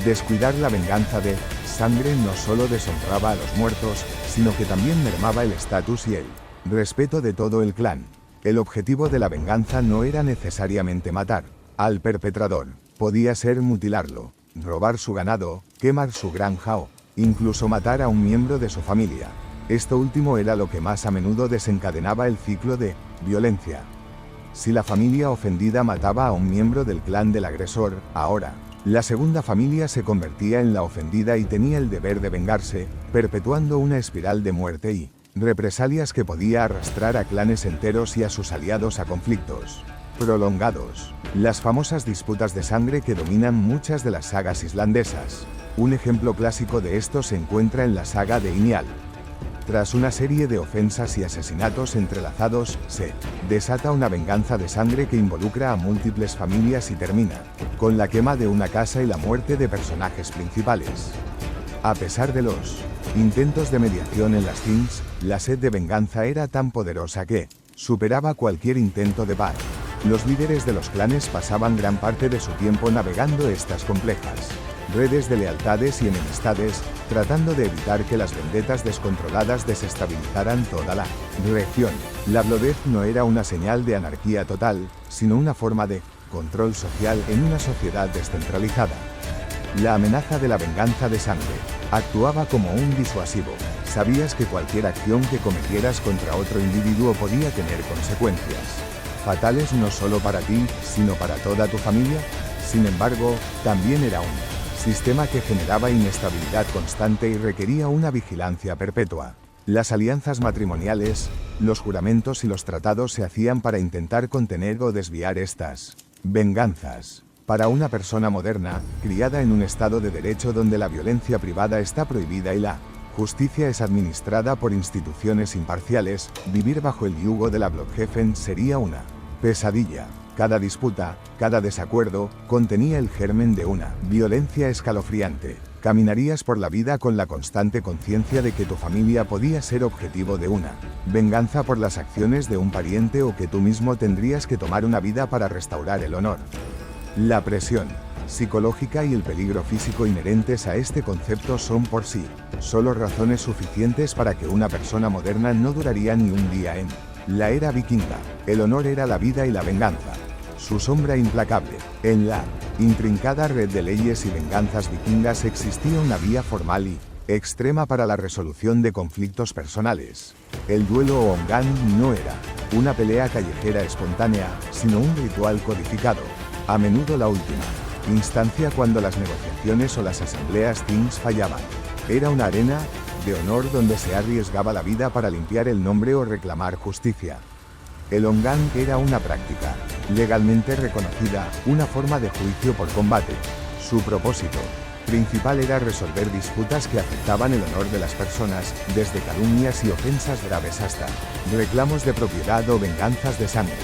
Descuidar la venganza de sangre no solo deshonraba a los muertos, sino que también mermaba el estatus y el respeto de todo el clan. El objetivo de la venganza no era necesariamente matar al perpetrador, podía ser mutilarlo, robar su ganado, quemar su granja o incluso matar a un miembro de su familia. Esto último era lo que más a menudo desencadenaba el ciclo de violencia. Si la familia ofendida mataba a un miembro del clan del agresor, ahora la segunda familia se convertía en la ofendida y tenía el deber de vengarse, perpetuando una espiral de muerte y represalias que podía arrastrar a clanes enteros y a sus aliados a conflictos prolongados. Las famosas disputas de sangre que dominan muchas de las sagas islandesas. Un ejemplo clásico de esto se encuentra en la saga de Inyal. Tras una serie de ofensas y asesinatos entrelazados, se desata una venganza de sangre que involucra a múltiples familias y termina con la quema de una casa y la muerte de personajes principales. A pesar de los intentos de mediación en las CINs, la sed de venganza era tan poderosa que superaba cualquier intento de paz. Los líderes de los clanes pasaban gran parte de su tiempo navegando estas complejas redes de lealtades y enemistades, tratando de evitar que las vendetas descontroladas desestabilizaran toda la región. La Blodgefinn no era una señal de anarquía total, sino una forma de control social en una sociedad descentralizada. La amenaza de la venganza de sangre actuaba como un disuasivo. Sabías que cualquier acción que cometieras contra otro individuo podía tener consecuencias fatales no solo para ti, sino para toda tu familia. Sin embargo, también era un sistema que generaba inestabilidad constante y requería una vigilancia perpetua. Las alianzas matrimoniales, los juramentos y los tratados se hacían para intentar contener o desviar estas venganzas. Para una persona moderna, criada en un estado de derecho donde la violencia privada está prohibida y la justicia es administrada por instituciones imparciales, vivir bajo el yugo de la Blodgefinn sería una pesadilla. Cada disputa, cada desacuerdo, contenía el germen de una violencia escalofriante. Caminarías por la vida con la constante conciencia de que tu familia podía ser objetivo de una venganza por las acciones de un pariente o que tú mismo tendrías que tomar una vida para restaurar el honor. La presión psicológica y el peligro físico inherentes a este concepto son por sí solo razones suficientes para que una persona moderna no duraría ni un día en la era vikinga. El honor era la vida y la venganza. Su sombra implacable. En la intrincada red de leyes y venganzas vikingas existía una vía formal y extrema para la resolución de conflictos personales. El duelo o ongan no era una pelea callejera espontánea, sino un ritual codificado. A menudo la última instancia cuando las negociaciones o las asambleas things fallaban. Era una arena de honor donde se arriesgaba la vida para limpiar el nombre o reclamar justicia. El ongan era una práctica legalmente reconocida, una forma de juicio por combate. Su propósito principal era resolver disputas que afectaban el honor de las personas, desde calumnias y ofensas graves hasta reclamos de propiedad o venganzas de sangre.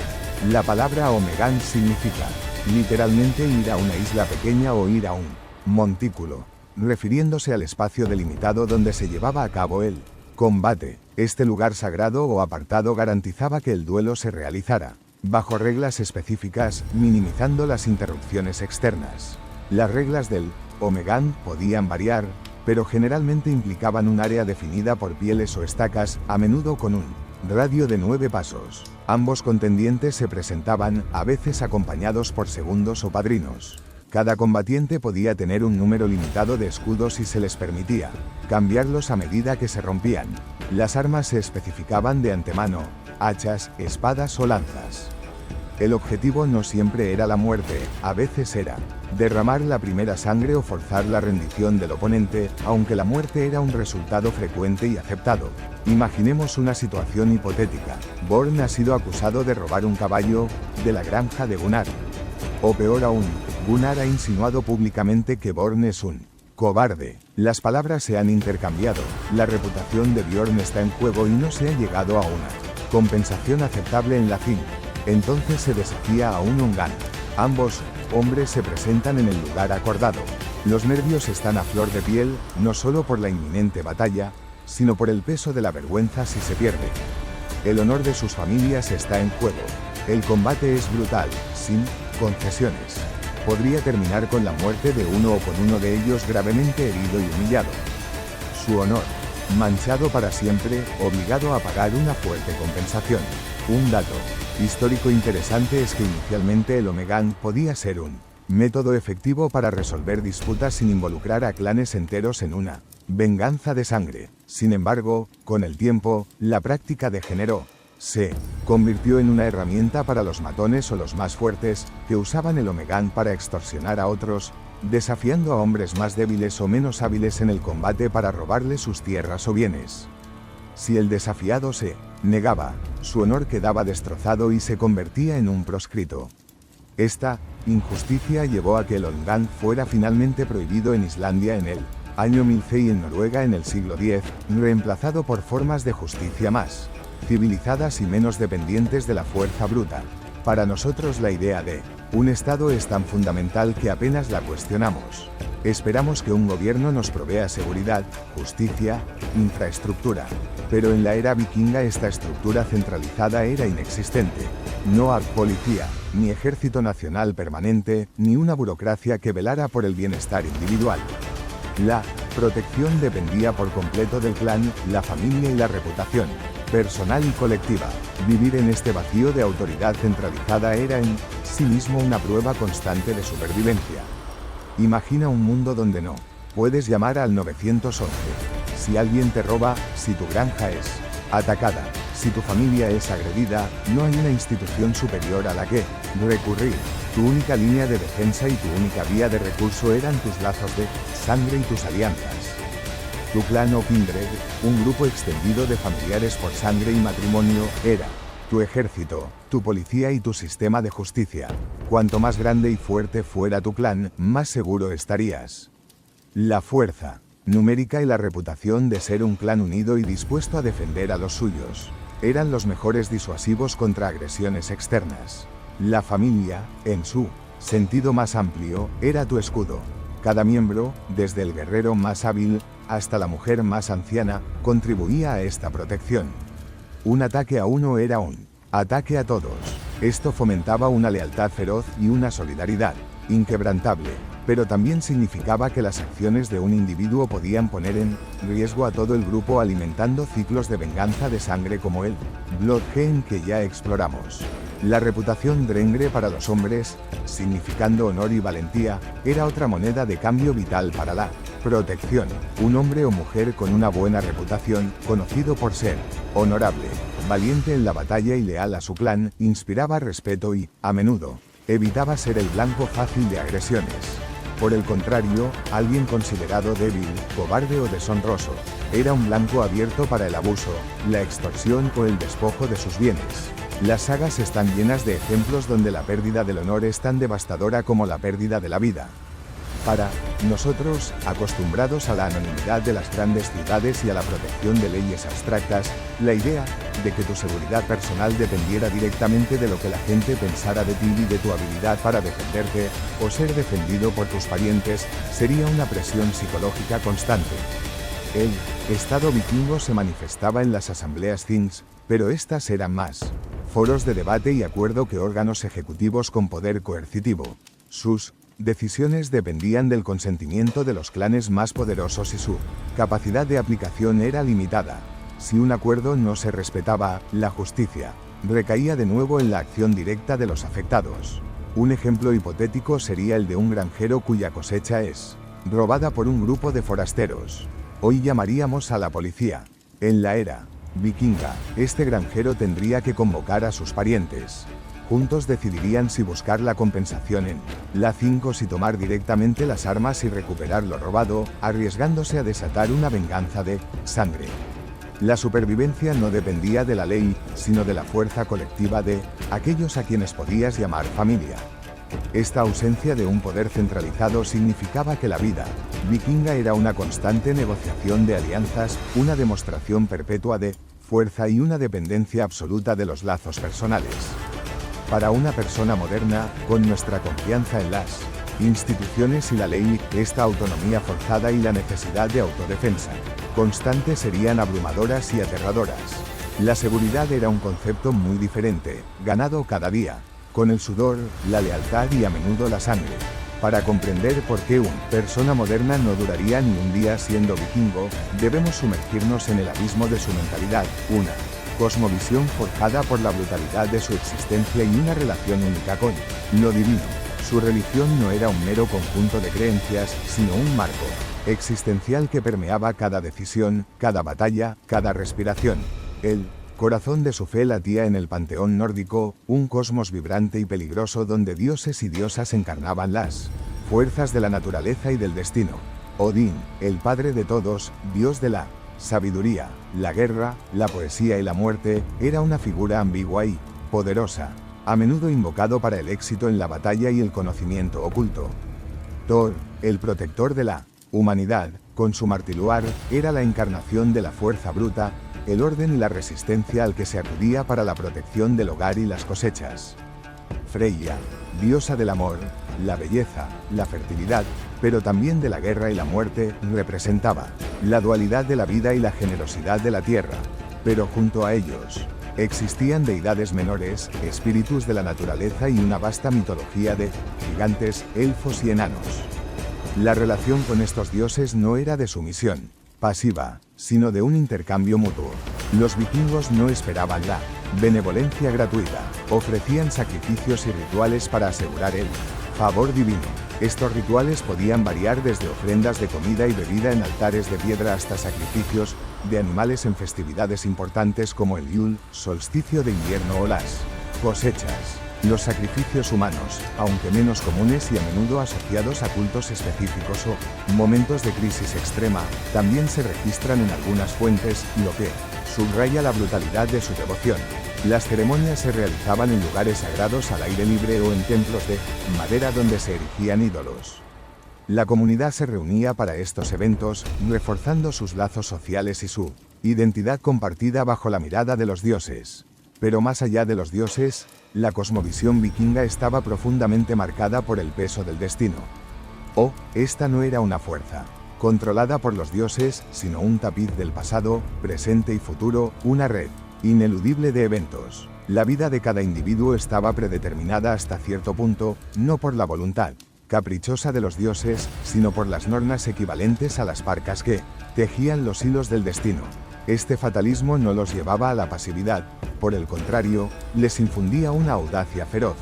La palabra omegan significa literalmente ir a una isla pequeña o ir a un montículo, refiriéndose al espacio delimitado donde se llevaba a cabo el combate. Este lugar sagrado o apartado garantizaba que el duelo se realizara bajo reglas específicas, minimizando las interrupciones externas. Las reglas del omegan podían variar, pero generalmente implicaban un área definida por pieles o estacas, a menudo con un radio de 9 pasos. Ambos contendientes se presentaban, a veces acompañados por segundos o padrinos. Cada combatiente podía tener un número limitado de escudos y se les permitía cambiarlos a medida que se rompían. Las armas se especificaban de antemano: hachas, espadas o lanzas. El objetivo no siempre era la muerte, a veces era derramar la primera sangre o forzar la rendición del oponente, aunque la muerte era un resultado frecuente y aceptado. Imaginemos una situación hipotética. Born ha sido acusado de robar un caballo de la granja de Gunnar. O peor aún, Gunnar ha insinuado públicamente que Born es un cobarde. Las palabras se han intercambiado, la reputación de Bjorn está en juego y no se ha llegado a una compensación aceptable en la fin. Entonces se desafía a un ongan. Ambos hombres se presentan en el lugar acordado. Los nervios están a flor de piel, no solo por la inminente batalla, sino por el peso de la vergüenza si se pierde. El honor de sus familias está en juego. El combate es brutal, sin concesiones. Podría terminar con la muerte de uno o con uno de ellos gravemente herido y humillado. Su honor, manchado para siempre, obligado a pagar una fuerte compensación. Un dato histórico interesante es que inicialmente el omegan podía ser un método efectivo para resolver disputas sin involucrar a clanes enteros en una venganza de sangre. Sin embargo, con el tiempo, la práctica degeneró. Se convirtió en una herramienta para los matones o los más fuertes, que usaban el omegan para extorsionar a otros, desafiando a hombres más débiles o menos hábiles en el combate para robarle sus tierras o bienes. Si el desafiado se negaba, su honor quedaba destrozado y se convertía en un proscrito. Esta injusticia llevó a que el ongan fuera finalmente prohibido en Islandia en el año 1000 y en Noruega en el siglo X, reemplazado por formas de justicia más civilizadas y menos dependientes de la fuerza bruta. Para nosotros la idea de un Estado es tan fundamental que apenas la cuestionamos. Esperamos que un gobierno nos provea seguridad, justicia, infraestructura. Pero en la era vikinga esta estructura centralizada era inexistente. No había policía, ni ejército nacional permanente, ni una burocracia que velara por el bienestar individual. La protección dependía por completo del clan, la familia y la reputación personal y colectiva. Vivir en este vacío de autoridad centralizada era en sí mismo una prueba constante de supervivencia. Imagina un mundo donde no puedes llamar al 911. Si alguien te roba, si tu granja es atacada, si tu familia es agredida, no hay una institución superior a la que recurrir. Tu única línea de defensa y tu única vía de recurso eran tus lazos de sangre y tus alianzas. Tu clan o kindred, un grupo extendido de familiares por sangre y matrimonio, era tu ejército, tu policía y tu sistema de justicia. Cuanto más grande y fuerte fuera tu clan, más seguro estarías. La fuerza numérica y la reputación de ser un clan unido y dispuesto a defender a los suyos eran los mejores disuasivos contra agresiones externas. La familia, en su sentido más amplio, era tu escudo. Cada miembro, desde el guerrero más hábil hasta la mujer más anciana, contribuía a esta protección. Un ataque a uno era un ataque a todos. Esto fomentaba una lealtad feroz y una solidaridad inquebrantable, pero también significaba que las acciones de un individuo podían poner en riesgo a todo el grupo, alimentando ciclos de venganza de sangre como el Bloodhaven que ya exploramos. La reputación Drengr para los hombres, significando honor y valentía, era otra moneda de cambio vital para la protección. Un hombre o mujer con una buena reputación, conocido por ser honorable, valiente en la batalla y leal a su clan, inspiraba respeto y, a menudo, evitaba ser el blanco fácil de agresiones. Por el contrario, alguien considerado débil, cobarde o deshonroso, era un blanco abierto para el abuso, la extorsión o el despojo de sus bienes. Las sagas están llenas de ejemplos donde la pérdida del honor es tan devastadora como la pérdida de la vida. Para nosotros, acostumbrados a la anonimidad de las grandes ciudades y a la protección de leyes abstractas, la idea de que tu seguridad personal dependiera directamente de lo que la gente pensara de ti y de tu habilidad para defenderte, o ser defendido por tus parientes, sería una presión psicológica constante. El Estado vikingo se manifestaba en las asambleas Things, pero estas eran más foros de debate y acuerdo que órganos ejecutivos con poder coercitivo. Sus decisiones dependían del consentimiento de los clanes más poderosos y su capacidad de aplicación era limitada. Si un acuerdo no se respetaba, la justicia recaía de nuevo en la acción directa de los afectados. Un ejemplo hipotético sería el de un granjero cuya cosecha es robada por un grupo de forasteros. Hoy llamaríamos a la policía. En la era vikinga, este granjero tendría que convocar a sus parientes. Juntos decidirían si buscar la compensación en la 5 y tomar directamente las armas y recuperar lo robado, arriesgándose a desatar una venganza de sangre. La supervivencia no dependía de la ley, sino de la fuerza colectiva de aquellos a quienes podías llamar familia. Esta ausencia de un poder centralizado significaba que la vida vikinga era una constante negociación de alianzas, una demostración perpetua de fuerza y una dependencia absoluta de los lazos personales. Para una persona moderna, con nuestra confianza en las instituciones y la ley, esta autonomía forzada y la necesidad de autodefensa constante serían abrumadoras y aterradoras. La seguridad era un concepto muy diferente, ganado cada día, con el sudor, la lealtad y a menudo la sangre. Para comprender por qué una persona moderna no duraría ni un día siendo vikingo, debemos sumergirnos en el abismo de su mentalidad, una cosmovisión forjada por la brutalidad de su existencia y una relación única con lo divino. Su religión no era un mero conjunto de creencias, sino un marco existencial que permeaba cada decisión, cada batalla, cada respiración. El corazón de su fe latía en el panteón nórdico, un cosmos vibrante y peligroso donde dioses y diosas encarnaban las fuerzas de la naturaleza y del destino. Odín, el padre de todos, dios de la sabiduría, la guerra, la poesía y la muerte, era una figura ambigua y poderosa, a menudo invocado para el éxito en la batalla y el conocimiento oculto. Thor, el protector de la humanidad, con su martiluar, era la encarnación de la fuerza bruta, el orden y la resistencia al que se acudía para la protección del hogar y las cosechas. Freya, diosa del amor, la belleza, la fertilidad, pero también de la guerra y la muerte, representaba la dualidad de la vida y la generosidad de la tierra. Pero junto a ellos, existían deidades menores, espíritus de la naturaleza y una vasta mitología de gigantes, elfos y enanos. La relación con estos dioses no era de sumisión pasiva, sino de un intercambio mutuo. Los vikingos no esperaban la benevolencia gratuita, ofrecían sacrificios y rituales para asegurar el favor divino. Estos rituales podían variar desde ofrendas de comida y bebida en altares de piedra hasta sacrificios de animales en festividades importantes como el Yule, solsticio de invierno o las cosechas. Los sacrificios humanos, aunque menos comunes y a menudo asociados a cultos específicos o momentos de crisis extrema, también se registran en algunas fuentes, lo que subraya la brutalidad de su devoción. Las ceremonias se realizaban en lugares sagrados al aire libre o en templos de madera donde se erigían ídolos. La comunidad se reunía para estos eventos, reforzando sus lazos sociales y su identidad compartida bajo la mirada de los dioses. Pero más allá de los dioses, la cosmovisión vikinga estaba profundamente marcada por el peso del destino. Oh, esta no era una fuerza controlada por los dioses, sino un tapiz del pasado, presente y futuro, una red ineludible de eventos. La vida de cada individuo estaba predeterminada hasta cierto punto, no por la voluntad caprichosa de los dioses, sino por las normas equivalentes a las parcas que tejían los hilos del destino. Este fatalismo no los llevaba a la pasividad, por el contrario, les infundía una audacia feroz.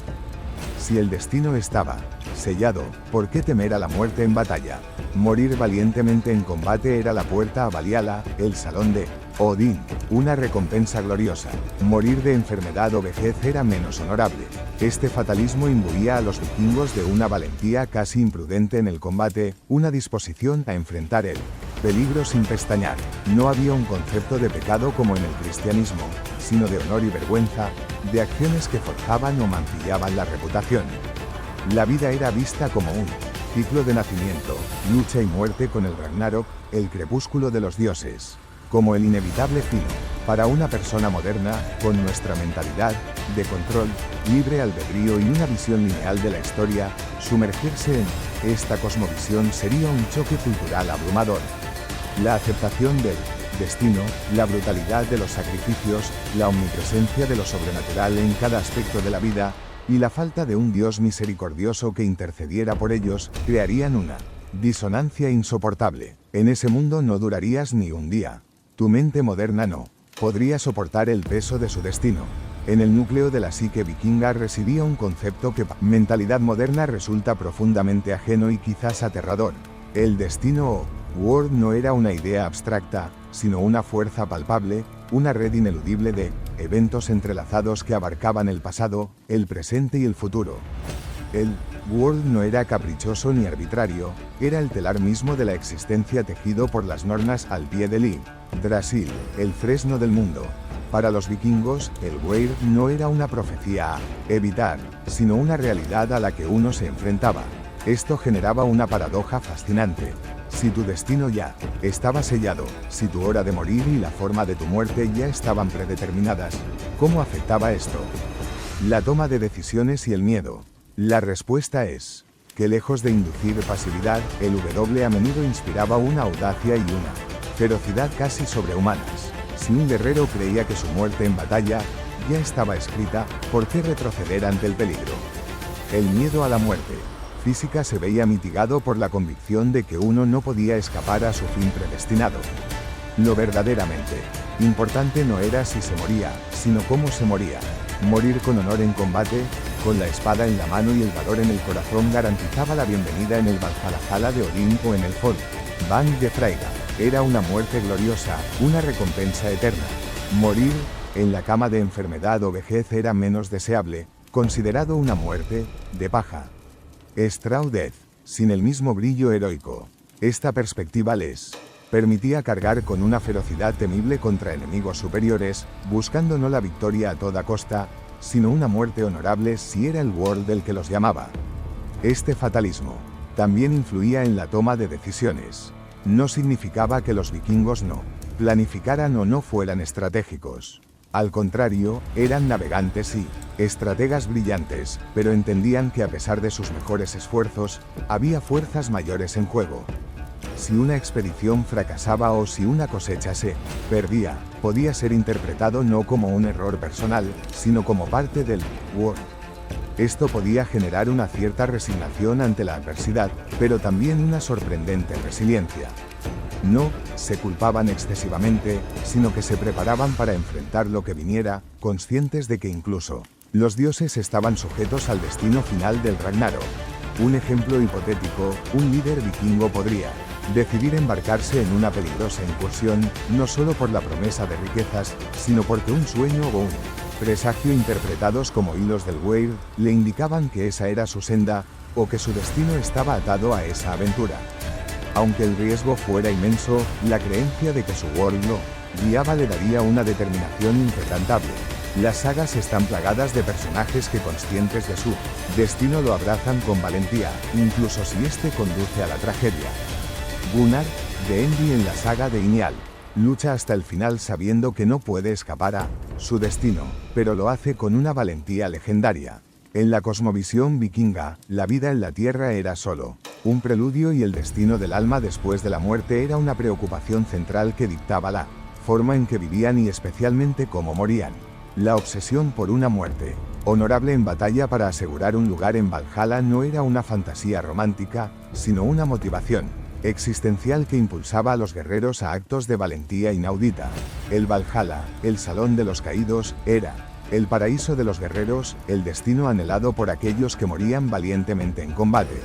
Si el destino estaba sellado, ¿por qué temer a la muerte en batalla? Morir valientemente en combate era la puerta a Valhalla, el salón de Odín, una recompensa gloriosa. Morir de enfermedad o vejez era menos honorable. Este fatalismo imbuía a los vikingos de una valentía casi imprudente en el combate, una disposición a enfrentar el peligro sin pestañear. No había un concepto de pecado como en el cristianismo, sino de honor y vergüenza, de acciones que forjaban o mancillaban la reputación. La vida era vista como un ciclo de nacimiento, lucha y muerte con el Ragnarok, el crepúsculo de los dioses, como el inevitable fin. Para una persona moderna, con nuestra mentalidad de control, libre albedrío y una visión lineal de la historia, sumergirse en esta cosmovisión sería un choque cultural abrumador. La aceptación del destino, la brutalidad de los sacrificios, la omnipresencia de lo sobrenatural en cada aspecto de la vida, y la falta de un Dios misericordioso que intercediera por ellos, crearían una disonancia insoportable. En ese mundo no durarías ni un día. Tu mente moderna no podría soportar el peso de su destino. En el núcleo de la psique vikinga residía un concepto que para mentalidad moderna resulta profundamente ajeno y quizás aterrador. El destino o World no era una idea abstracta, sino una fuerza palpable, una red ineludible de eventos entrelazados que abarcaban el pasado, el presente y el futuro. El World no era caprichoso ni arbitrario, era el telar mismo de la existencia tejido por las nornas al pie del Yggdrasil, el fresno del mundo. Para los vikingos, el Weir no era una profecía a evitar, sino una realidad a la que uno se enfrentaba. Esto generaba una paradoja fascinante. Si tu destino ya estaba sellado, si tu hora de morir y la forma de tu muerte ya estaban predeterminadas, ¿cómo afectaba esto la toma de decisiones y el miedo? La respuesta es que lejos de inducir pasividad, el W a menudo inspiraba una audacia y una ferocidad casi sobrehumanas. Si un guerrero creía que su muerte en batalla ya estaba escrita, ¿por qué retroceder ante el peligro? El miedo a la muerte física se veía mitigado por la convicción de que uno no podía escapar a su fin predestinado. Lo verdaderamente importante no era si se moría, sino cómo se moría. Morir con honor en combate, con la espada en la mano y el valor en el corazón garantizaba la bienvenida en el Valhalla de Odín o en el Bank de Freyja. Era una muerte gloriosa, una recompensa eterna. Morir en la cama de enfermedad o vejez era menos deseable, considerado una muerte de paja. Straw Death, sin el mismo brillo heroico. Esta perspectiva les permitía cargar con una ferocidad temible contra enemigos superiores, buscando no la victoria a toda costa, sino una muerte honorable si era el World el que los llamaba. Este fatalismo también influía en la toma de decisiones. No significaba que los vikingos no planificaran o no fueran estratégicos. Al contrario, eran navegantes y estrategas brillantes, pero entendían que a pesar de sus mejores esfuerzos, había fuerzas mayores en juego. Si una expedición fracasaba o si una cosecha se perdía, podía ser interpretado no como un error personal, sino como parte del World. Esto podía generar una cierta resignación ante la adversidad, pero también una sorprendente resiliencia. No se culpaban excesivamente, sino que se preparaban para enfrentar lo que viniera, conscientes de que incluso los dioses estaban sujetos al destino final del Ragnarok. Un ejemplo hipotético, un líder vikingo podría decidir embarcarse en una peligrosa incursión, no solo por la promesa de riquezas, sino porque un sueño o un presagio interpretados como hilos del Weir le indicaban que esa era su senda, o que su destino estaba atado a esa aventura. Aunque el riesgo fuera inmenso, la creencia de que su World lo guiaba le daría una determinación inquebrantable. Las sagas están plagadas de personajes que, conscientes de su destino, lo abrazan con valentía, incluso si este conduce a la tragedia. Gunnar, de Envi en la saga de Inyal, lucha hasta el final sabiendo que no puede escapar a su destino, pero lo hace con una valentía legendaria. En la cosmovisión vikinga, la vida en la tierra era solo Un preludio y el destino del alma después de la muerte era una preocupación central que dictaba la forma en que vivían y especialmente cómo morían. La obsesión por una muerte honorable en batalla para asegurar un lugar en Valhalla no era una fantasía romántica, sino una motivación existencial que impulsaba a los guerreros a actos de valentía inaudita. El Valhalla, el Salón de los Caídos, era el paraíso de los guerreros, el destino anhelado por aquellos que morían valientemente en combate.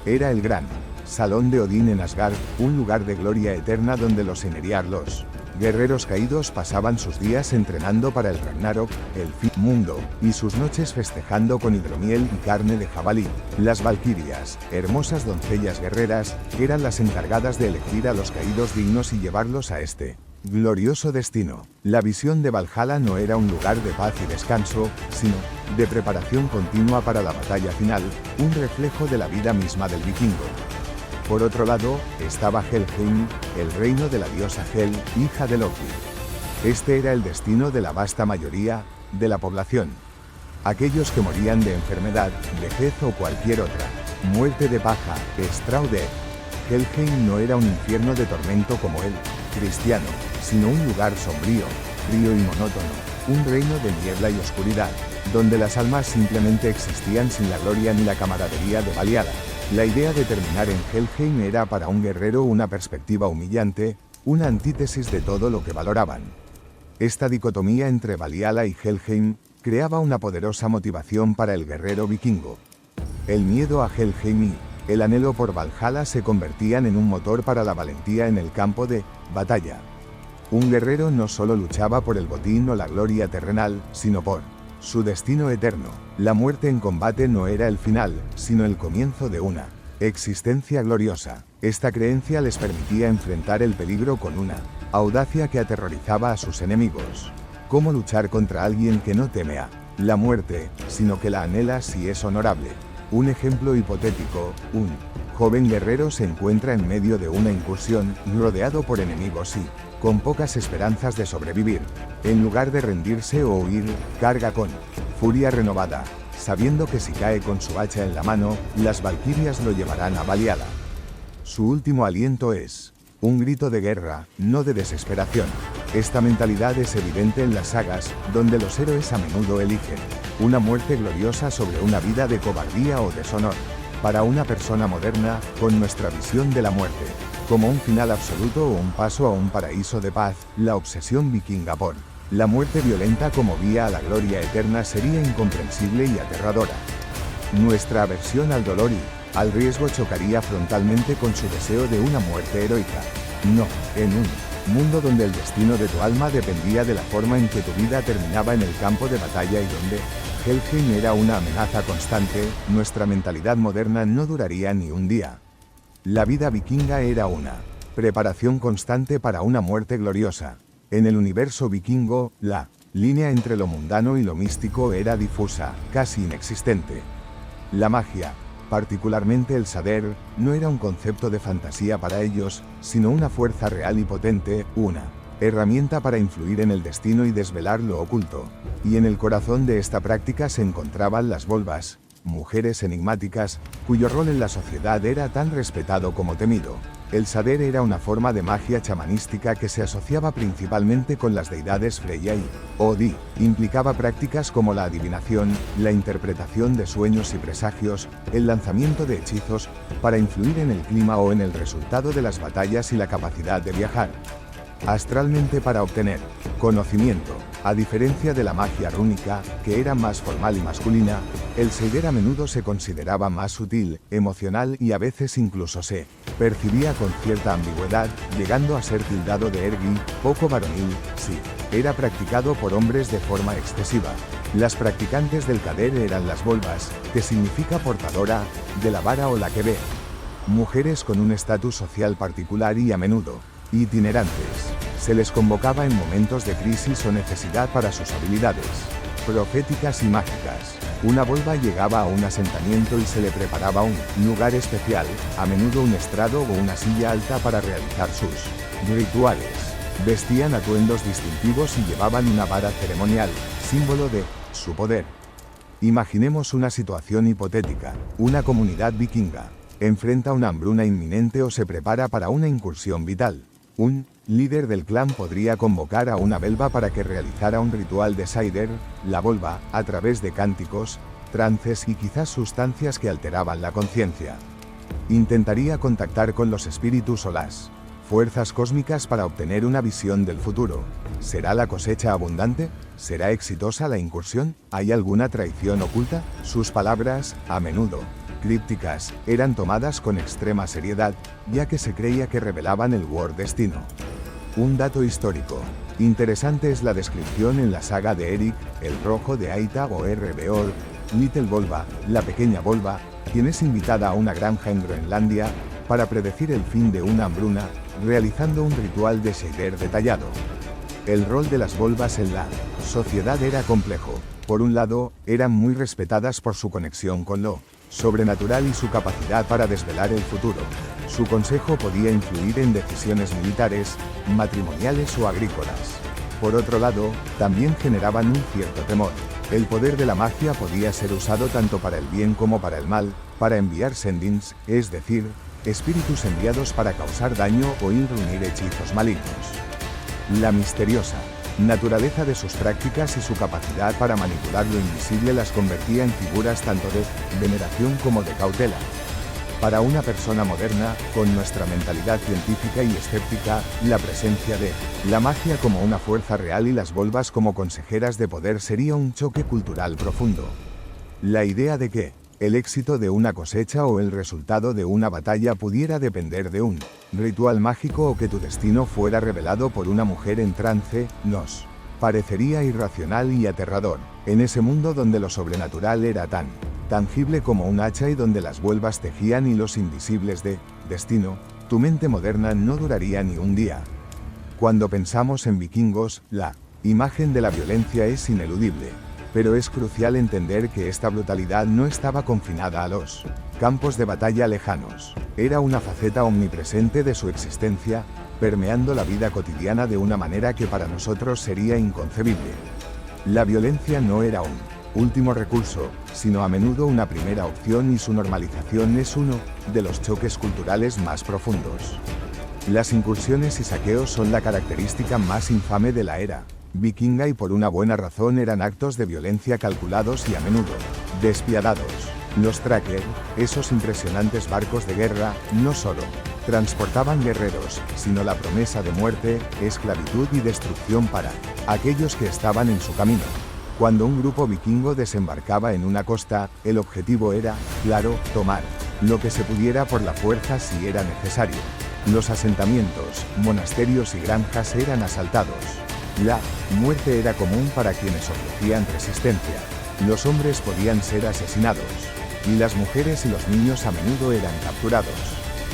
Era el gran Salón de Odín en Asgard, un lugar de gloria eterna donde los Einherjar, los guerreros caídos, pasaban sus días entrenando para el Ragnarok, el fin mundo, y sus noches festejando con hidromiel y carne de jabalí. Las valquirias, hermosas doncellas guerreras, eran las encargadas de elegir a los caídos dignos y llevarlos a este glorioso destino. La visión de Valhalla no era un lugar de paz y descanso, sino de preparación continua para la batalla final, un reflejo de la vida misma del vikingo. Por otro lado, estaba Helheim, el reino de la diosa Hel, hija de Loki. Este era el destino de la vasta mayoría de la población. Aquellos que morían de enfermedad, vejez o cualquier otra muerte de paja, Straude. Helheim no era un infierno de tormento como el cristiano, sino un lugar sombrío, frío y monótono, un reino de niebla y oscuridad, donde las almas simplemente existían sin la gloria ni la camaradería de Valhalla. La idea de terminar en Helheim era para un guerrero una perspectiva humillante, una antítesis de todo lo que valoraban. Esta dicotomía entre Valhalla y Helheim creaba una poderosa motivación para el guerrero vikingo. El miedo a Helheim y el anhelo por Valhalla se convertían en un motor para la valentía en el campo de batalla. Un guerrero no solo luchaba por el botín o la gloria terrenal, sino por su destino eterno. La muerte en combate no era el final, sino el comienzo de una existencia gloriosa. Esta creencia les permitía enfrentar el peligro con una audacia que aterrorizaba a sus enemigos. ¿Cómo luchar contra alguien que no teme a la muerte, sino que la anhela si es honorable? Un ejemplo hipotético: un joven guerrero se encuentra en medio de una incursión, rodeado por enemigos y con pocas esperanzas de sobrevivir. En lugar de rendirse o huir, carga con furia renovada, sabiendo que si cae con su hacha en la mano, las valquirias lo llevarán a Valhalla. Su último aliento es un grito de guerra, no de desesperación. Esta mentalidad es evidente en las sagas, donde los héroes a menudo eligen una muerte gloriosa sobre una vida de cobardía o deshonor. Para una persona moderna, con nuestra visión de la muerte como un final absoluto o un paso a un paraíso de paz, la obsesión vikinga por la muerte violenta como vía a la gloria eterna sería incomprensible y aterradora. Nuestra aversión al dolor y al riesgo chocaría frontalmente con su deseo de una muerte heroica. No, en un mundo donde el destino de tu alma dependía de la forma en que tu vida terminaba en el campo de batalla y donde Helheim era una amenaza constante, nuestra mentalidad moderna no duraría ni un día. La vida vikinga era una preparación constante para una muerte gloriosa. En el universo vikingo, la línea entre lo mundano y lo místico era difusa, casi inexistente. La magia, particularmente el saber, no era un concepto de fantasía para ellos, sino una fuerza real y potente, una herramienta para influir en el destino y desvelar lo oculto. Y en el corazón de esta práctica se encontraban las volvas, mujeres enigmáticas, cuyo rol en la sociedad era tan respetado como temido. El saber era una forma de magia chamanística que se asociaba principalmente con las deidades Freya y Odi. Implicaba prácticas como la adivinación, la interpretación de sueños y presagios, el lanzamiento de hechizos, para influir en el clima o en el resultado de las batallas y la capacidad de viajar astralmente para obtener conocimiento. A diferencia de la magia rúnica, que era más formal y masculina, el Seider a menudo se consideraba más sutil, emocional y a veces incluso se percibía con cierta ambigüedad, llegando a ser tildado de ergi, poco varonil. Sí, era practicado por hombres de forma excesiva. Las practicantes del Kader eran las volvas, que significa portadora de la vara o la que ve. Mujeres con un estatus social particular y a menudo itinerantes. Se les convocaba en momentos de crisis o necesidad para sus habilidades proféticas y mágicas. Una volva llegaba a un asentamiento y se le preparaba un lugar especial, a menudo un estrado o una silla alta para realizar sus rituales. Vestían atuendos distintivos y llevaban una vara ceremonial, símbolo de su poder. Imaginemos una situación hipotética: una comunidad vikinga enfrenta una hambruna inminente o se prepara para una incursión vital. Un líder del clan podría convocar a una belva para que realizara un ritual de Saider, la volva, a través de cánticos, trances y quizás sustancias que alteraban la conciencia. Intentaría contactar con los espíritus o las fuerzas cósmicas para obtener una visión del futuro. ¿Será la cosecha abundante? ¿Será exitosa la incursión? ¿Hay alguna traición oculta? Sus palabras, a menudo crípticas, eran tomadas con extrema seriedad, ya que se creía que revelaban el War Destino. Un dato histórico interesante es la descripción en la saga de Eric, el Rojo de Aita o R. Beor, Little Volva, la pequeña Volva, quien es invitada a una granja en Groenlandia para predecir el fin de una hambruna, realizando un ritual de Shader detallado. El rol de las volvas en la sociedad era complejo. Por un lado, eran muy respetadas por su conexión con lo sobrenatural y su capacidad para desvelar el futuro. Su consejo podía influir en decisiones militares, matrimoniales o agrícolas. Por otro lado, también generaban un cierto temor. El poder de la magia podía ser usado tanto para el bien como para el mal, para enviar sendings, es decir, espíritus enviados para causar daño o reunir hechizos malignos. La misteriosa naturaleza de sus prácticas y su capacidad para manipular lo invisible las convertía en figuras tanto de veneración como de cautela. Para una persona moderna, con nuestra mentalidad científica y escéptica, la presencia de la magia como una fuerza real y las volvas como consejeras de poder sería un choque cultural profundo. La idea de que el éxito de una cosecha o el resultado de una batalla pudiera depender de un ritual mágico o que tu destino fuera revelado por una mujer en trance, nos parecería irracional y aterrador. En ese mundo donde lo sobrenatural era tan tangible como un hacha y donde las vuelvas tejían hilos invisibles de destino, tu mente moderna no duraría ni un día. Cuando pensamos en vikingos, la imagen de la violencia es ineludible. Pero es crucial entender que esta brutalidad no estaba confinada a los campos de batalla lejanos. Era una faceta omnipresente de su existencia, permeando la vida cotidiana de una manera que para nosotros sería inconcebible. La violencia no era un último recurso, sino a menudo una primera opción y su normalización es uno de los choques culturales más profundos. Las incursiones y saqueos son la característica más infame de la era vikinga y por una buena razón eran actos de violencia calculados y a menudo despiadados. Los Tracker, esos impresionantes barcos de guerra, no solo transportaban guerreros, sino la promesa de muerte, esclavitud y destrucción para aquellos que estaban en su camino. Cuando un grupo vikingo desembarcaba en una costa, el objetivo era, claro, tomar lo que se pudiera por la fuerza si era necesario. Los asentamientos, monasterios y granjas eran asaltados. La muerte era común para quienes ofrecían resistencia. Los hombres podían ser asesinados, y las mujeres y los niños a menudo eran capturados.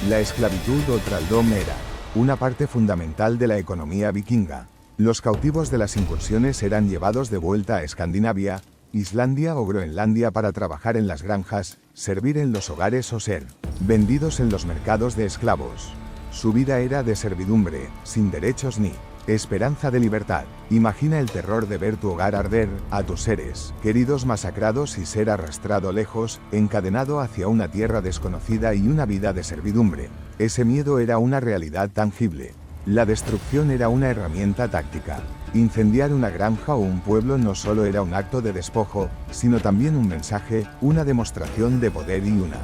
La esclavitud o thraldom era una parte fundamental de la economía vikinga. Los cautivos de las incursiones eran llevados de vuelta a Escandinavia, Islandia o Groenlandia para trabajar en las granjas, servir en los hogares o ser vendidos en los mercados de esclavos. Su vida era de servidumbre, sin derechos ni esperanza de libertad. Imagina el terror de ver tu hogar arder, a tus seres queridos masacrados y ser arrastrado lejos, encadenado hacia una tierra desconocida y una vida de servidumbre. Ese miedo era una realidad tangible. La destrucción era una herramienta táctica. Incendiar una granja o un pueblo no solo era un acto de despojo, sino también un mensaje, una demostración de poder y una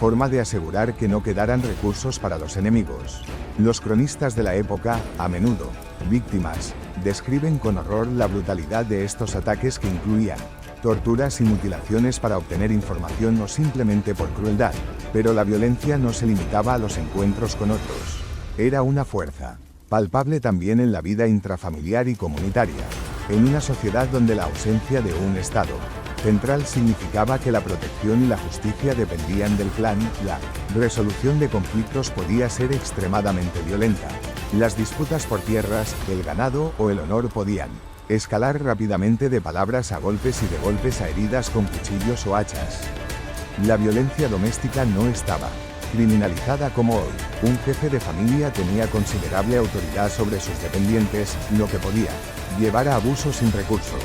forma de asegurar que no quedaran recursos para los enemigos. Los cronistas de la época, a menudo víctimas, describen con horror la brutalidad de estos ataques que incluían torturas y mutilaciones para obtener información o simplemente por crueldad. Pero la violencia no se limitaba a los encuentros con otros. Era una fuerza palpable también en la vida intrafamiliar y comunitaria. En una sociedad donde la ausencia de un Estado central significaba que la protección y la justicia dependían del clan, la resolución de conflictos podía ser extremadamente violenta. Las disputas por tierras, el ganado o el honor podían escalar rápidamente de palabras a golpes y de golpes a heridas con cuchillos o hachas. La violencia doméstica no estaba criminalizada como hoy. Un jefe de familia tenía considerable autoridad sobre sus dependientes, lo que podía llevar a abusos sin recurso.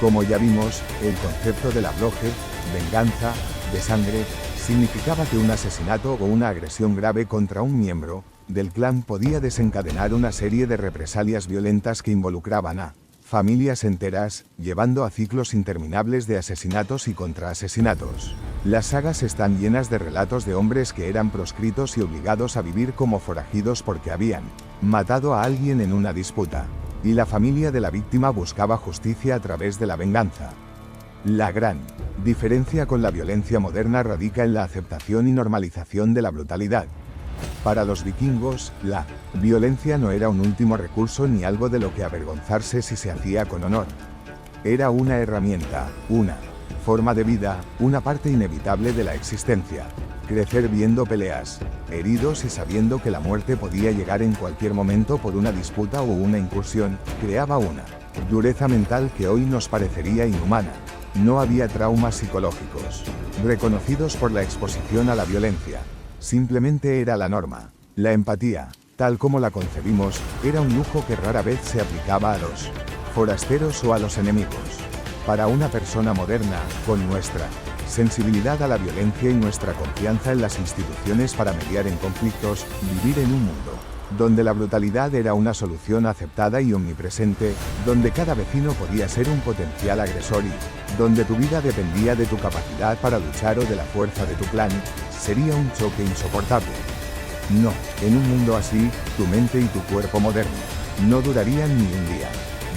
Como ya vimos, el concepto de la bloje, venganza, de sangre, Significaba que un asesinato o una agresión grave contra un miembro del clan podía desencadenar una serie de represalias violentas que involucraban a familias enteras, llevando a ciclos interminables de asesinatos y contraasesinatos. Las sagas están llenas de relatos de hombres que eran proscritos y obligados a vivir como forajidos porque habían matado a alguien en una disputa, y la familia de la víctima buscaba justicia a través de la venganza. La gran diferencia con la violencia moderna radica en la aceptación y normalización de la brutalidad. Para los vikingos, la violencia no era un último recurso ni algo de lo que avergonzarse si se hacía con honor. Era una herramienta, una forma de vida, una parte inevitable de la existencia. Crecer viendo peleas, heridos y sabiendo que la muerte podía llegar en cualquier momento por una disputa o una incursión, creaba una dureza mental que hoy nos parecería inhumana. No había traumas psicológicos reconocidos por la exposición a la violencia. Simplemente era la norma. La empatía, tal como la concebimos, era un lujo que rara vez se aplicaba a los forasteros o a los enemigos. Para una persona moderna, con nuestra sensibilidad a la violencia y nuestra confianza en las instituciones para mediar en conflictos, vivir en un mundo donde la brutalidad era una solución aceptada y omnipresente, donde cada vecino podía ser un potencial agresor y donde tu vida dependía de tu capacidad para luchar o de la fuerza de tu clan, sería un choque insoportable. No, en un mundo así, tu mente y tu cuerpo moderno no durarían ni un día.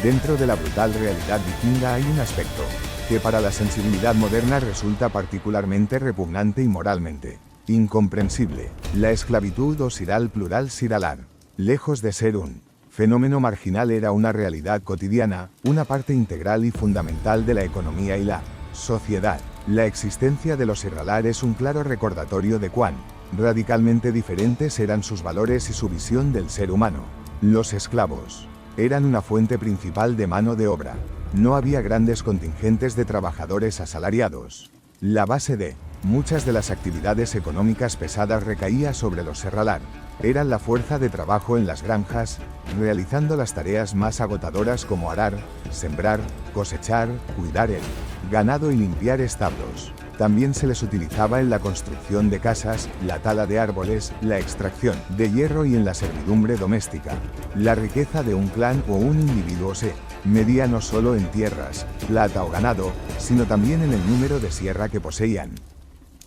Dentro de la brutal realidad vikinga hay un aspecto que para la sensibilidad moderna resulta particularmente repugnante y moralmente incomprensible: la esclavitud o siral plural siralar. Lejos de ser un fenómeno marginal, era una realidad cotidiana, una parte integral y fundamental de la economía y la sociedad. La existencia de los siralar es un claro recordatorio de cuán radicalmente diferentes eran sus valores y su visión del ser humano. Los esclavos eran una fuente principal de mano de obra. No había grandes contingentes de trabajadores asalariados. La base de muchas de las actividades económicas pesadas recaía sobre los serralar. Eran la fuerza de trabajo en las granjas, realizando las tareas más agotadoras como arar, sembrar, cosechar, cuidar el ganado y limpiar establos. También se les utilizaba en la construcción de casas, la tala de árboles, la extracción de hierro y en la servidumbre doméstica. La riqueza de un clan o un individuo se medía no solo en tierras, plata o ganado, sino también en el número de sierra que poseían.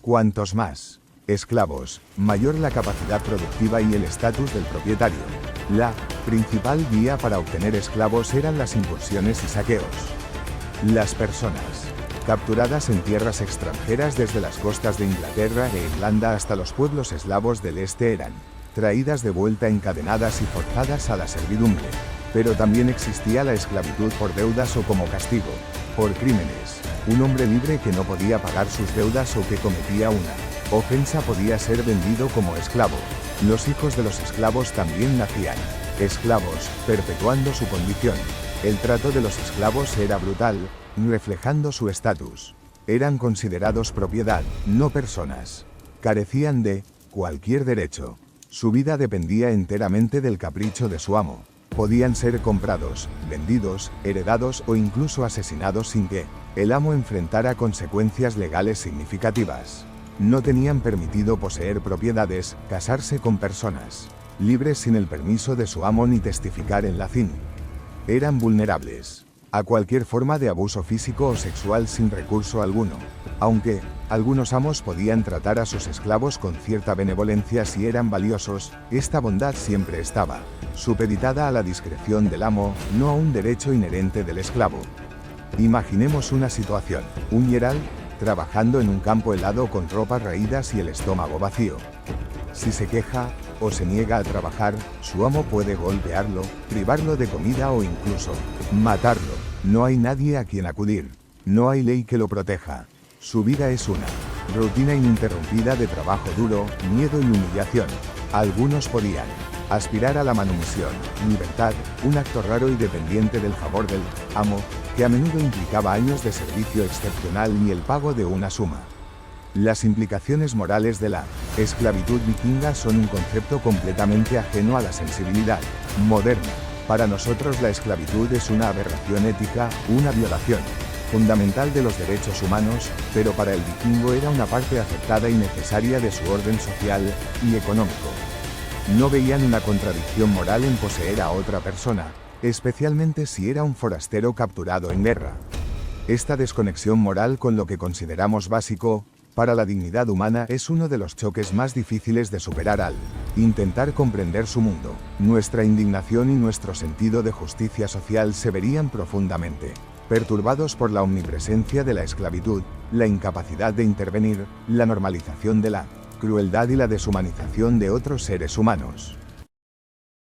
Cuantos más esclavos, mayor la capacidad productiva y el estatus del propietario. La principal vía para obtener esclavos eran las incursiones y saqueos. Las personas capturadas en tierras extranjeras desde las costas de Inglaterra e Irlanda hasta los pueblos eslavos del este eran traídas de vuelta encadenadas y forzadas a la servidumbre. Pero también existía la esclavitud por deudas o como castigo por crímenes. Un hombre libre que no podía pagar sus deudas o que cometía una ofensa podía ser vendido como esclavo. Los hijos de los esclavos también nacían esclavos, perpetuando su condición. El trato de los esclavos era brutal, reflejando su estatus. Eran considerados propiedad, no personas. Carecían de cualquier derecho. Su vida dependía enteramente del capricho de su amo. Podían ser comprados, vendidos, heredados o incluso asesinados sin que el amo enfrentara consecuencias legales significativas. No tenían permitido poseer propiedades, casarse con personas libres sin el permiso de su amo ni testificar en la CIN. Eran vulnerables a cualquier forma de abuso físico o sexual sin recurso alguno. Aunque algunos amos podían tratar a sus esclavos con cierta benevolencia si eran valiosos, esta bondad siempre estaba supeditada a la discreción del amo, no a un derecho inherente del esclavo. Imaginemos una situación: un yeral trabajando en un campo helado con ropas raídas y el estómago vacío. Si se queja o se niega a trabajar, su amo puede golpearlo, privarlo de comida o incluso matarlo. No hay nadie a quien acudir. No hay ley que lo proteja. Su vida es una rutina ininterrumpida de trabajo duro, miedo y humillación. Algunos podían aspirar a la manumisión, libertad, un acto raro y dependiente del favor del amo, que a menudo implicaba años de servicio excepcional y el pago de una suma. Las implicaciones morales de la esclavitud vikinga son un concepto completamente ajeno a la sensibilidad moderna. Para nosotros la esclavitud es una aberración ética, una violación fundamental de los derechos humanos, pero para el vikingo era una parte aceptada y necesaria de su orden social y económico. No veían una contradicción moral en poseer a otra persona, especialmente si era un forastero capturado en guerra. Esta desconexión moral con lo que consideramos básico para la dignidad humana es uno de los choques más difíciles de superar al intentar comprender su mundo. Nuestra indignación y nuestro sentido de justicia social se verían profundamente perturbados por la omnipresencia de la esclavitud, la incapacidad de intervenir, la normalización de la crueldad y la deshumanización de otros seres humanos.